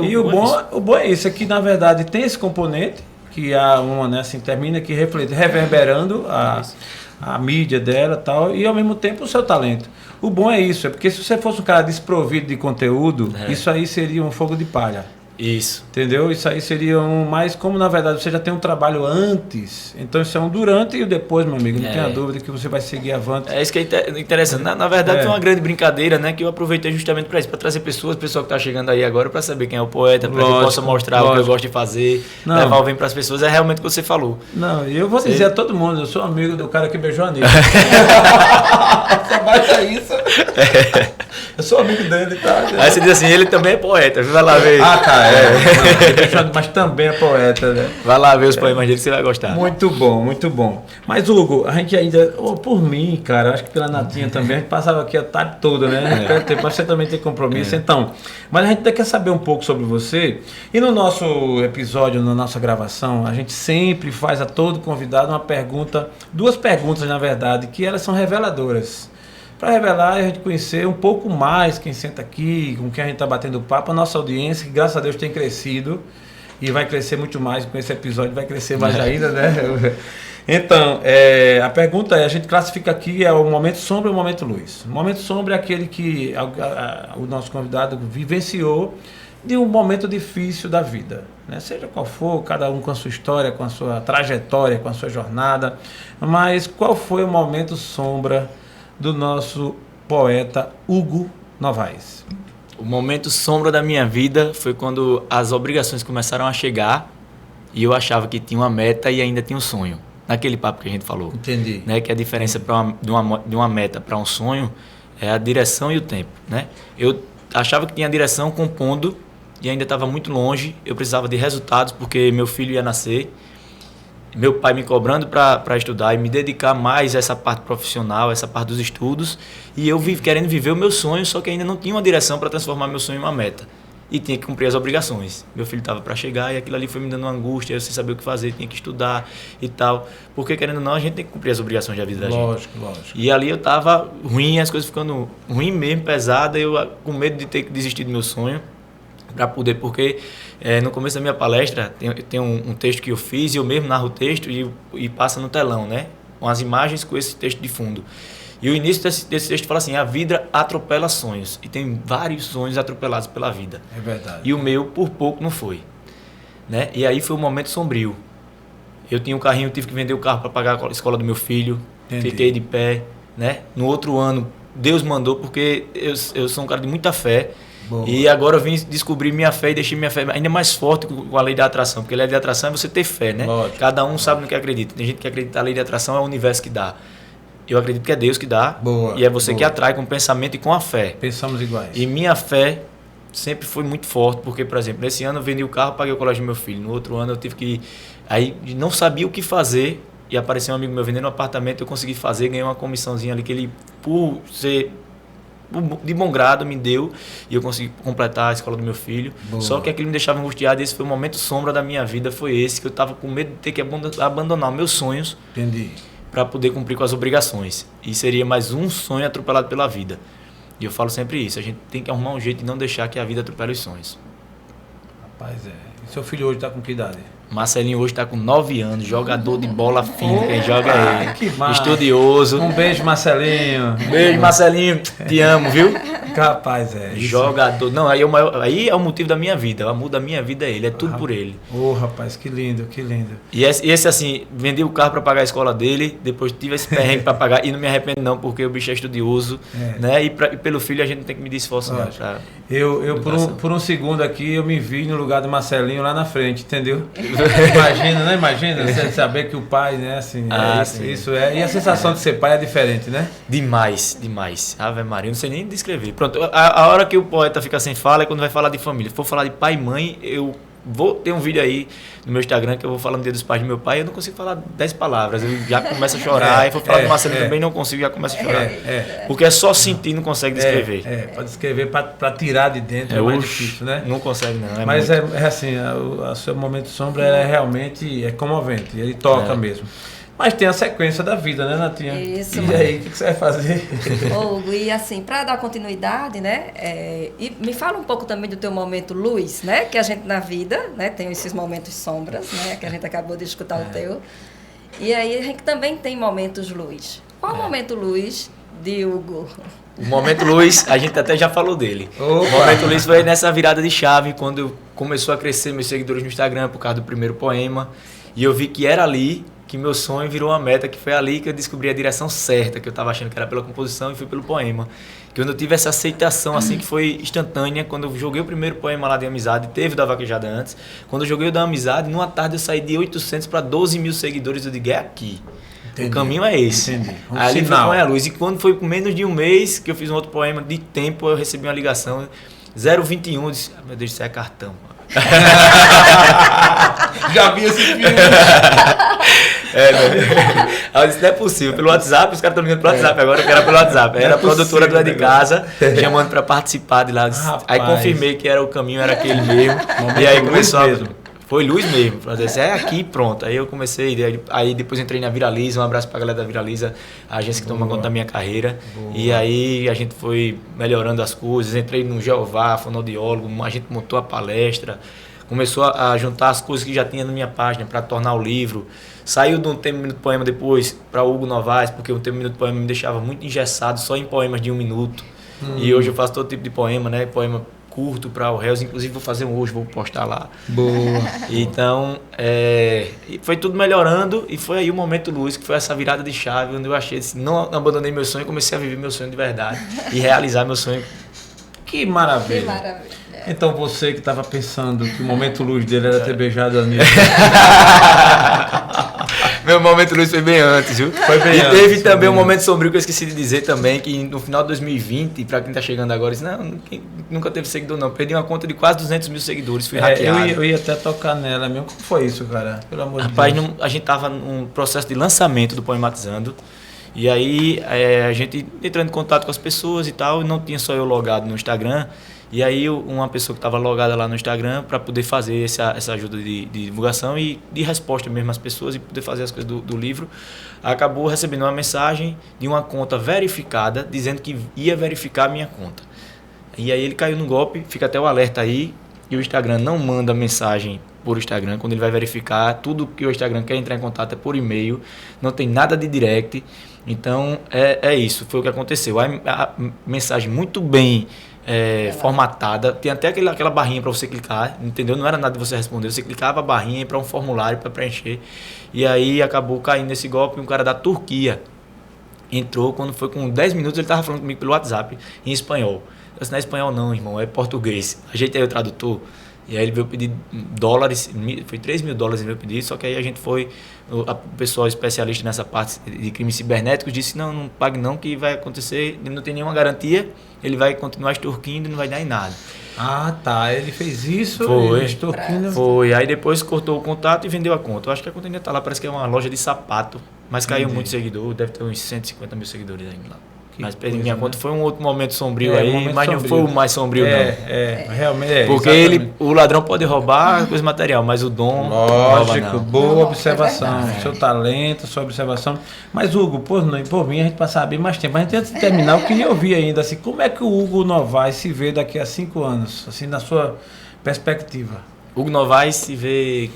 Speaker 1: E o bom é isso, é que na verdade tem esse componente, que há uma, né, assim, termina que reflete, reverberando a mídia dela e tal, e ao mesmo tempo o seu talento. O bom é isso, é porque se você fosse um cara desprovido de conteúdo, isso aí seria um fogo de palha.
Speaker 3: Isso.
Speaker 1: Entendeu? Isso aí seria mais como, na verdade, você já tem um trabalho antes. Então, isso é um durante e o depois, meu amigo. Não tenha dúvida que você vai seguir avante.
Speaker 3: É isso que é interessante. Na verdade, foi uma grande brincadeira, né? Que eu aproveitei justamente para isso, para trazer pessoas, pessoal que está chegando aí agora, para saber quem é o poeta, para que eu possa mostrar o que eu gosto de fazer, levar o bem para as pessoas. É realmente o que você falou.
Speaker 1: Não, e eu vou dizer a todo mundo, eu sou amigo do cara que beijou a Anitta. Só basta isso. Eu sou amigo dele, tá?
Speaker 3: Aí você diz assim, ele também é poeta. Vai lá ver.
Speaker 1: Ah, tá. Mas também é poeta, né?
Speaker 3: Vai lá ver os poemas dele que você vai gostar.
Speaker 1: Muito bom, muito bom. Mas, Hugo, a gente ainda, por mim, cara, acho que pela Natinha também, a gente passava aqui a tarde toda, né? Mas você também tem compromisso, então. Mas a gente ainda quer saber um pouco sobre você. E no nosso episódio, na nossa gravação, a gente sempre faz a todo convidado uma pergunta, 2 perguntas, na verdade, que elas são reveladoras. Para revelar e a gente conhecer um pouco mais quem senta aqui, com quem a gente está batendo papo, a nossa audiência, que graças a Deus tem crescido e vai crescer muito mais com esse episódio, vai crescer mais ainda, né? Então, a pergunta é, a gente classifica aqui o momento sombra e o momento luz. O momento sombra é aquele que o nosso convidado vivenciou de um momento difícil da vida, né? Seja qual for, cada um com a sua história, com a sua trajetória, com a sua jornada, mas qual foi o momento sombra do nosso poeta Hugo Novaes?
Speaker 3: O momento sombra da minha vida foi quando as obrigações começaram a chegar e eu achava que tinha uma meta e ainda tinha um sonho. Naquele papo que a gente falou.
Speaker 1: Entendi.
Speaker 3: Né, que a diferença de uma meta para um sonho é a direção e o tempo. Né? Eu achava que tinha a direção compondo e ainda estava muito longe. Eu precisava de resultados porque meu filho ia nascer. Meu pai me cobrando para estudar e me dedicar mais a essa parte profissional, essa parte dos estudos. E eu querendo viver o meu sonho, só que ainda não tinha uma direção para transformar meu sonho em uma meta. e tinha que cumprir as obrigações. Meu filho estava para chegar e aquilo ali foi me dando uma angústia, eu sem saber o que fazer, tinha que estudar e tal. Porque, querendo ou não, a gente tem que cumprir as obrigações da vida da gente.
Speaker 1: Lógico.
Speaker 3: E ali eu estava ruim, as coisas ficando ruim mesmo, pesada, eu com medo de ter que desistir do meu sonho, para poder, porque no começo da minha palestra tem um texto que eu fiz e eu mesmo narro o texto e passa no telão, né? Com as imagens com esse texto de fundo. E o início desse texto fala assim: a vida atropela sonhos. E tem vários sonhos atropelados pela vida.
Speaker 1: É verdade.
Speaker 3: E o meu, por pouco, não foi. Né? E aí foi um momento sombrio. Eu tinha um carrinho, tive que vender o carro para pagar a escola do meu filho.
Speaker 1: Entendi.
Speaker 3: Fiquei de pé. Né? No outro ano, Deus mandou, porque eu sou um cara de muita fé.
Speaker 1: Boa.
Speaker 3: E agora eu vim descobrir minha fé e deixei minha fé ainda mais forte com a lei da atração. Porque a lei da atração é você ter fé, né?
Speaker 1: Lógico.
Speaker 3: Cada um sabe no que acredita. Tem gente que acredita que a lei da atração é o universo que dá. Eu acredito que é Deus que dá.
Speaker 1: Boa,
Speaker 3: e é você
Speaker 1: boa.
Speaker 3: que atrai com o pensamento e com a fé.
Speaker 1: Pensamos iguais.
Speaker 3: E minha fé sempre foi muito forte, porque, por exemplo, nesse ano eu vendi o carro, paguei o colégio do meu filho. No outro ano eu tive que... Aí não sabia o que fazer e apareceu um amigo meu vendendo um apartamento, eu consegui fazer, ganhei uma comissãozinha ali que ele, por ser de bom grado, me deu e eu consegui completar a escola do meu filho.
Speaker 1: Boa.
Speaker 3: Só que aquilo me deixava angustiado e esse foi o momento sombra da minha vida, foi esse, que eu estava com medo de ter que abandonar meus sonhos
Speaker 1: Entendi.
Speaker 3: para poder cumprir com as obrigações. E seria mais um sonho atropelado pela vida. E eu falo sempre isso, a gente tem que arrumar um jeito de não deixar que a vida atropele os sonhos.
Speaker 1: Rapaz, E seu filho hoje está com que idade?
Speaker 3: Marcelinho hoje está com 9 anos, jogador de bola fina, quem joga é ele.
Speaker 1: Que massa.
Speaker 3: Estudioso.
Speaker 1: Um beijo, Marcelinho.
Speaker 3: Beijo, Marcelinho, te amo, viu?
Speaker 1: Capaz, isso.
Speaker 3: Jogador. Não, aí é o motivo da minha vida, o amor da minha vida é ele, é tudo por ele.
Speaker 1: Rapaz, que lindo, que lindo.
Speaker 3: E esse assim, vendi o carro para pagar a escola dele, depois tive esse perrengue para pagar e não me arrependo não, porque o bicho é estudioso, né? E pelo filho a gente não tem que medir esforço não.
Speaker 1: Eu por um segundo aqui, eu me vi no lugar do Marcelinho lá na frente, entendeu? Imagina, né? Imagina você saber que o pai, né? Assim, isso é. E a sensação de ser pai é diferente, né?
Speaker 3: Demais, demais. Ave Maria, não sei nem descrever. Pronto, a hora que o poeta fica sem fala é quando vai falar de família. Se for falar de pai e mãe, eu vou ter um vídeo aí no meu Instagram que eu vou falando do dia dos pais do meu pai, eu não consigo falar 10 palavras, eu já começo a chorar, e vou falar do Marcelo também, não consigo, já começo a chorar. Porque é só sentir, não consegue descrever.
Speaker 1: Pode descrever para tirar de dentro, é mais difícil, né?
Speaker 3: Não consegue não.
Speaker 1: Mas é assim, o seu momento sombra é realmente comovente, ele toca mesmo. Mas tem a sequência da vida, né, Natinha?
Speaker 2: Isso.
Speaker 1: E aí, o que você vai fazer?
Speaker 2: Hugo, e assim, para dar continuidade, né? E me fala um pouco também do teu momento luz, né? Que a gente na vida, né, tem esses momentos sombras, né? Que a gente acabou de escutar o teu. E aí a gente também tem momentos luz. Qual o momento luz de Hugo?
Speaker 3: O momento luz, a gente até já falou dele.
Speaker 1: Opa.
Speaker 3: O momento luz foi nessa virada de chave, quando começou a crescer meus seguidores no Instagram por causa do primeiro poema. E eu vi que era ali que meu sonho virou uma meta, que foi ali que eu descobri a direção certa, que eu estava achando que era pela composição e fui pelo poema. Que quando eu tive essa aceitação, assim, que foi instantânea, quando eu joguei o primeiro poema lá de amizade, teve o da Vaquejada antes, quando eu joguei o da amizade, numa tarde eu saí de 800 para 12 mil seguidores, eu digo, é aqui. Entendi. O caminho é esse.
Speaker 1: Entendi.
Speaker 3: Ali foi com a luz. E quando foi com menos de um mês que eu fiz um outro poema de tempo, eu recebi uma ligação 021, eu disse, meu Deus, isso é cartão.
Speaker 1: Já vi esse filme.
Speaker 3: Aí eu disse, não é possível. Pelo WhatsApp, os caras estão ligando pelo WhatsApp agora, eu quero pelo WhatsApp. Era a produtora do Lado de Casa, chamando para participar de lá. Aí confirmei que era o caminho, era aquele mesmo. E aí começou a... Foi luz mesmo. É aqui, pronto. Aí eu comecei, aí depois entrei na Viraliza, um abraço pra galera da Viraliza, a agência que toma conta da minha carreira. Boa. E aí a gente foi melhorando as coisas, entrei no Jeová, fonoaudiólogo, a gente montou a palestra, começou a juntar as coisas que já tinha na minha página para tornar o livro. Saiu de um Tempo Minuto Poema depois para Hugo Novaes, porque o Tempo Minuto Poema me deixava muito engessado, só em poemas de 1 minuto. E hoje eu faço todo tipo de poema, né? Poema curto para o réus, inclusive vou fazer um hoje, vou postar lá.
Speaker 1: Boa.
Speaker 3: Então, foi tudo melhorando e foi aí o momento luz, que foi essa virada de chave, onde eu achei assim, não abandonei meu sonho, comecei a viver meu sonho de verdade e realizar meu sonho.
Speaker 1: Que maravilha.
Speaker 2: Que maravilha.
Speaker 1: Então você que estava pensando que o momento luz dele era ter beijado a Anitta.
Speaker 3: Meu momento luz foi bem antes, viu?
Speaker 1: Foi bem
Speaker 3: antes. E teve também um
Speaker 1: antes.
Speaker 3: momento sombrio que eu esqueci de dizer também, que no final de 2020, para quem tá chegando agora, disse, não, nunca teve seguidor não, perdi uma conta de quase 200 mil seguidores, fui hackeado.
Speaker 1: Eu ia até tocar nela mesmo. Como foi isso, cara? Pelo amor
Speaker 3: Rapaz,
Speaker 1: de Deus.
Speaker 3: a gente tava num processo de lançamento do Poematizando, E aí a gente entrando em contato com as pessoas e tal, e não tinha só eu logado no Instagram. E aí uma pessoa que estava logada lá no Instagram para poder fazer essa ajuda de divulgação e de resposta mesmo às pessoas e poder fazer as coisas do livro, acabou recebendo uma mensagem de uma conta verificada dizendo que ia verificar a minha conta. E aí ele caiu no golpe, fica até o alerta aí, e o Instagram não manda mensagem por Instagram, quando ele vai verificar, tudo que o Instagram quer entrar em contato é por e-mail, não tem nada de direct. Então é isso, foi o que aconteceu. A mensagem muito bem formatada, tem até aquela barrinha para você clicar, entendeu? Não era nada de você responder, você clicava a barrinha para um formulário para preencher, e aí acabou caindo nesse golpe. Um cara da Turquia entrou, quando foi com 10 minutos ele estava falando comigo pelo WhatsApp em espanhol. Eu disse, não é espanhol não, irmão, é português. Ajeitei o tradutor. E aí ele veio pedir dólares, foi $3.000 ele veio pedir, só que aí a gente foi, o pessoal especialista nessa parte de crimes cibernéticos disse, não pague não, que vai acontecer, ele não tem nenhuma garantia, ele vai continuar extorquindo e não vai dar em nada.
Speaker 1: Ah, tá, ele fez isso,
Speaker 3: Foi.
Speaker 1: extorquindo.
Speaker 3: Foi, aí depois cortou o contato e vendeu a conta. Eu acho que a conta ainda está lá, parece que é uma loja de sapato, mas caiu muito seguidor, deve ter uns 150 mil seguidores ainda lá. Mas perdi minha conta, foi um outro momento sombrio aí, mas não foi o mais sombrio não.
Speaker 1: Realmente
Speaker 3: porque o ladrão pode roubar coisa material, mas o dom
Speaker 1: lógico,
Speaker 3: não.
Speaker 1: boa observação, seu talento, sua observação. Mas Hugo, por mim a gente passava bem mais tempo. Mas antes de terminar, eu queria ouvir ainda assim, como é que o Hugo Novaes se vê daqui a 5 anos, assim, na sua perspectiva?
Speaker 3: Hugo Novaes se vê,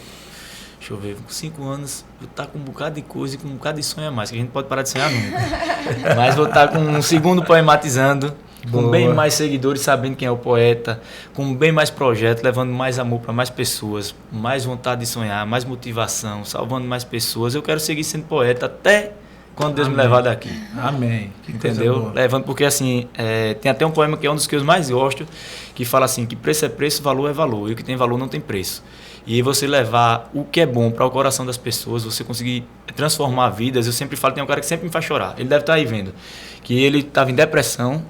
Speaker 3: deixa eu ver, com 5 anos, vou estar com um bocado de coisa e com um bocado de sonho a mais, que a gente pode parar de sonhar nunca. Mas vou estar com um segundo poematizando, com bem mais seguidores, sabendo quem é o poeta, com bem mais projetos, levando mais amor para mais pessoas, mais vontade de sonhar, mais motivação, salvando mais pessoas. Eu quero seguir sendo poeta até quando Deus me levar daqui.
Speaker 1: Amém. Que
Speaker 3: entendeu? Levando, porque assim, tem até um poema que é um dos que eu mais gosto, que fala assim, que preço é preço, valor é valor, e o que tem valor não tem preço. E você levar o que é bom para o coração das pessoas, você conseguir transformar vidas. Eu sempre falo, tem um cara que sempre me faz chorar. Ele deve estar aí vendo. Que ele estava em depressão,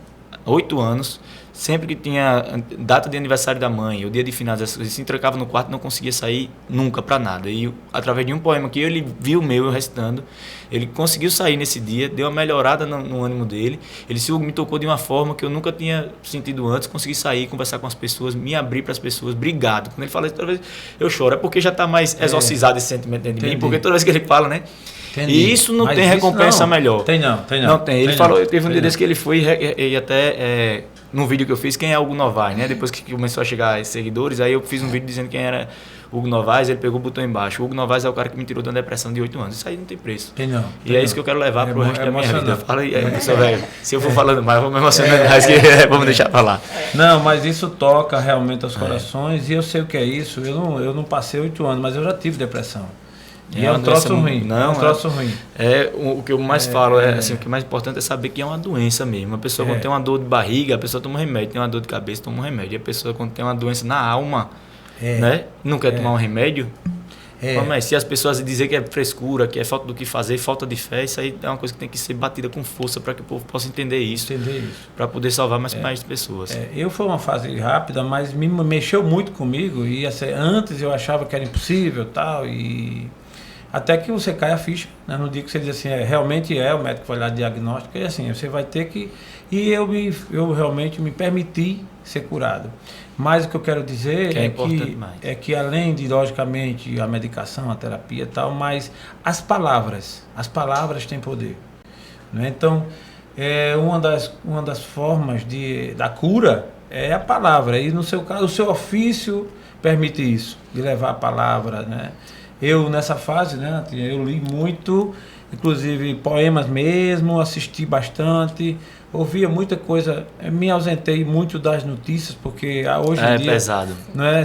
Speaker 3: 8 anos, sempre que tinha data de aniversário da mãe, o dia de finados, ele se trancava no quarto e não conseguia sair nunca para nada. E através de um poema que ele viu eu recitando, ele conseguiu sair nesse dia, deu uma melhorada no ânimo dele. Ele me tocou de uma forma que eu nunca tinha sentido antes, consegui sair, conversar com as pessoas, me abrir para as pessoas, obrigado. Quando ele fala isso, toda vez eu choro, é porque já está mais exorcizado esse sentimento dentro de mim, porque toda vez que ele fala, né? Entendi. E isso não tem recompensa melhor.
Speaker 1: Tem não.
Speaker 3: Não tem. Ele falou, teve um dia desse que ele foi e até num vídeo que eu fiz, quem é Hugo Novaes, né? Depois que começou a chegar seguidores, aí eu fiz um vídeo dizendo quem era Hugo Novaes, ele pegou o botão embaixo. O Hugo Novaes é o cara que me tirou de uma depressão de 8 anos. Isso aí não tem preço.
Speaker 1: E
Speaker 3: é isso que eu quero levar pro resto da minha vida. Fala aí, velho. Se eu for falando mais, eu vou me emocionar mais, vamos deixar pra lá.
Speaker 1: Não, mas isso toca realmente aos corações, e eu sei o que é isso. Eu não passei 8 anos, mas eu já tive depressão. E é um troço ruim.
Speaker 3: Não,
Speaker 1: é um troço ruim.
Speaker 3: O que eu mais falo assim, o que é mais importante é saber que é uma doença mesmo. A pessoa quando tem uma dor de barriga, a pessoa toma um remédio. Tem uma dor de cabeça, toma um remédio. E a pessoa quando tem uma doença na alma, né, não quer tomar um remédio. Mas se as pessoas dizem que é frescura, que é falta do que fazer, falta de fé, isso aí é uma coisa que tem que ser batida com força para que o povo possa entender isso. Para poder salvar mais pessoas.
Speaker 1: Foi uma fase rápida, mas me mexeu muito comigo. E assim, antes eu achava que era impossível tal, e até que você cai a ficha, né? No dia que você diz assim, realmente o médico vai lá diagnóstico, e assim, você vai ter que... E eu realmente me permiti ser curado. Mas o que eu quero dizer é que além de, logicamente, a medicação, a terapia e tal, mas as palavras têm poder. Né? Então, uma das formas da cura é a palavra. E no seu caso, o seu ofício permite isso, de levar a palavra, né? Eu, nessa fase, né, eu li muito, inclusive poemas mesmo, assisti bastante, ouvia muita coisa, me ausentei muito das notícias, porque hoje em dia...
Speaker 3: É pesado,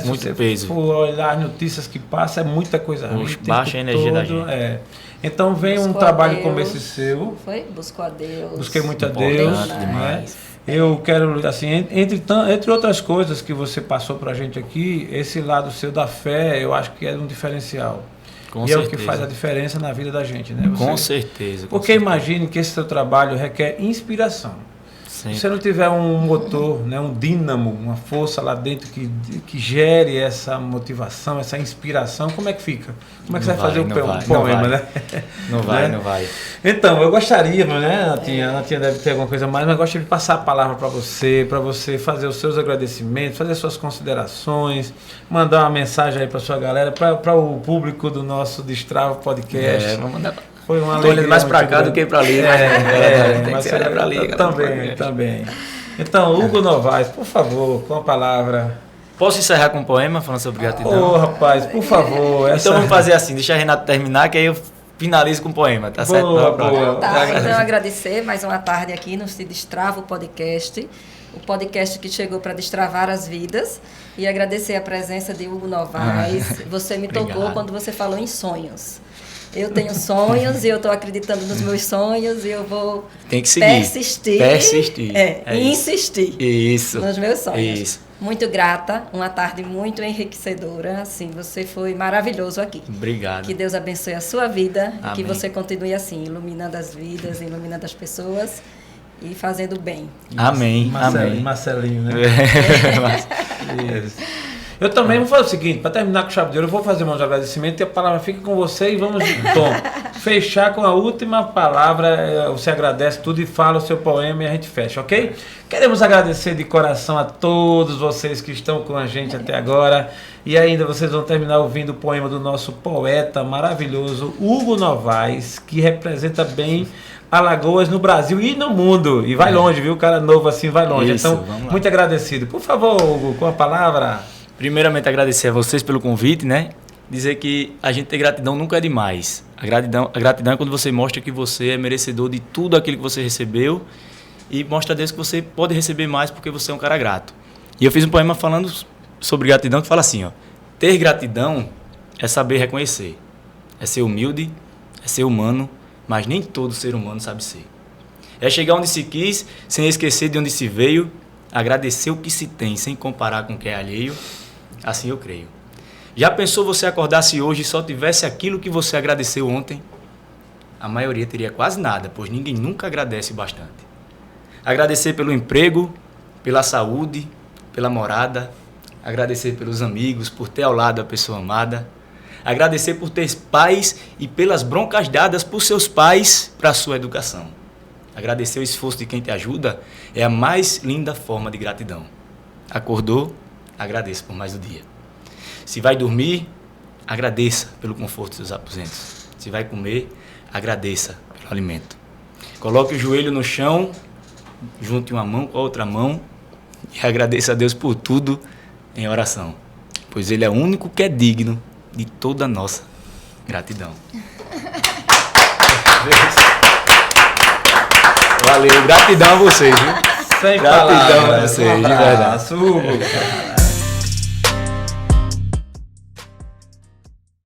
Speaker 3: muito peso.
Speaker 1: Se for olhar as notícias que passam, é muita coisa ruim.
Speaker 3: Baixa a energia da gente.
Speaker 1: Então vem um trabalho como esse seu.
Speaker 2: Buscou a Deus.
Speaker 1: Busquei muito a Deus.
Speaker 3: Demais.
Speaker 1: Eu quero, assim, entre outras coisas que você passou pra gente aqui, esse lado seu da fé, eu acho que é um diferencial.
Speaker 3: Com
Speaker 1: e
Speaker 3: certeza.
Speaker 1: É o que faz a diferença na vida da gente, né?
Speaker 3: Com certeza.
Speaker 1: Porque imagine que esse seu trabalho requer inspiração.
Speaker 3: Sempre.
Speaker 1: Se você não tiver um motor, né, um dínamo, uma força lá dentro que gere essa motivação, essa inspiração, como é que fica? Como é que você vai fazer o poema, né?
Speaker 3: Não vai,
Speaker 1: Né?
Speaker 3: não vai.
Speaker 1: Então, eu gostaria, né, a Natinha deve ter alguma coisa mais, mas eu gostaria de passar a palavra para você fazer os seus agradecimentos, fazer suas considerações, mandar uma mensagem aí para sua galera, para o público do nosso Destrava Podcast.
Speaker 3: Vamos mandar.
Speaker 1: Foi uma
Speaker 3: Tô olhando mais
Speaker 1: alegria
Speaker 3: para
Speaker 1: muito
Speaker 3: cá do
Speaker 1: grande.
Speaker 3: que para ali. Tem que olhar para ali.
Speaker 1: Também. Então, Hugo Novaes, por favor, com a palavra.
Speaker 3: Posso encerrar com um poema falando sobre gratidão?
Speaker 1: Ô, rapaz, por favor.
Speaker 3: Então vamos fazer assim, deixa a Renata terminar, que aí eu finalizo com o poema, tá certo?
Speaker 1: Boa,
Speaker 3: Não, pronto.
Speaker 1: boa.
Speaker 2: Tá, então agradecer mais uma tarde aqui no Se Destrava o podcast que chegou para destravar as vidas, e agradecer a presença de Hugo Novaes. Você me tocou
Speaker 3: Obrigado.
Speaker 2: quando você falou em sonhos. Eu tenho sonhos e eu estou acreditando nos meus sonhos e eu vou
Speaker 3: Tem que seguir.
Speaker 2: persistir.
Speaker 3: É
Speaker 2: E
Speaker 3: isso.
Speaker 2: insistir
Speaker 3: Isso.
Speaker 2: nos meus sonhos.
Speaker 3: Isso.
Speaker 2: Muito grata, uma tarde muito enriquecedora. Assim, você foi maravilhoso aqui.
Speaker 3: Obrigado.
Speaker 2: Que Deus abençoe a sua vida e que
Speaker 3: Amém.
Speaker 2: você continue assim, iluminando as vidas, iluminando as pessoas e fazendo bem.
Speaker 3: Amém. Amém.
Speaker 1: Marcelinho, né?
Speaker 3: Mas-
Speaker 1: Isso. Eu também vou fazer o seguinte, para terminar com chave de ouro, eu vou fazer meus agradecimentos e a palavra fica com você e vamos, Tom, fechar com a última palavra. Você agradece tudo e fala o seu poema e a gente fecha, ok? Queremos agradecer de coração a todos vocês que estão com a gente até agora e ainda vocês vão terminar ouvindo o poema do nosso poeta maravilhoso, Hugo Novaes, que representa bem Alagoas no Brasil e no mundo. E vai longe, viu? O cara novo assim vai longe.
Speaker 3: Isso,
Speaker 1: Então,
Speaker 3: vamos lá.
Speaker 1: muito agradecido. Por favor, Hugo, com a palavra.
Speaker 3: Primeiramente, agradecer a vocês pelo convite, né? Dizer que a gente ter gratidão nunca é demais. A gratidão é quando você mostra que você é merecedor de tudo aquilo que você recebeu e mostra a Deus que você pode receber mais porque você é um cara grato. E eu fiz um poema falando sobre gratidão que fala assim, ó: ter gratidão é saber reconhecer, é ser humilde, é ser humano, mas nem todo ser humano sabe ser. É chegar onde se quis, sem esquecer de onde se veio, agradecer o que se tem, sem comparar com o que é alheio. Assim eu creio. Já pensou você acordasse hoje e só tivesse aquilo que você agradeceu ontem? A maioria teria quase nada, pois ninguém nunca agradece bastante. Agradecer pelo emprego, pela saúde, pela morada. Agradecer pelos amigos, por ter ao lado a pessoa amada. Agradecer por ter pais e pelas broncas dadas por seus pais para a sua educação. Agradecer o esforço de quem te ajuda é a mais linda forma de gratidão. Acordou? Agradeça por mais um dia. Se vai dormir, agradeça pelo conforto dos seus aposentos. Se vai comer, agradeça pelo alimento. Coloque o joelho no chão, junte uma mão com a outra mão e agradeça a Deus por tudo em oração, pois Ele é o único que é digno de toda a nossa gratidão. Valeu, gratidão a vocês, viu?
Speaker 1: Sem
Speaker 3: Gratidão
Speaker 1: palavras.
Speaker 3: a vocês, de
Speaker 1: Um
Speaker 3: verdade.
Speaker 1: abraço, Hugo.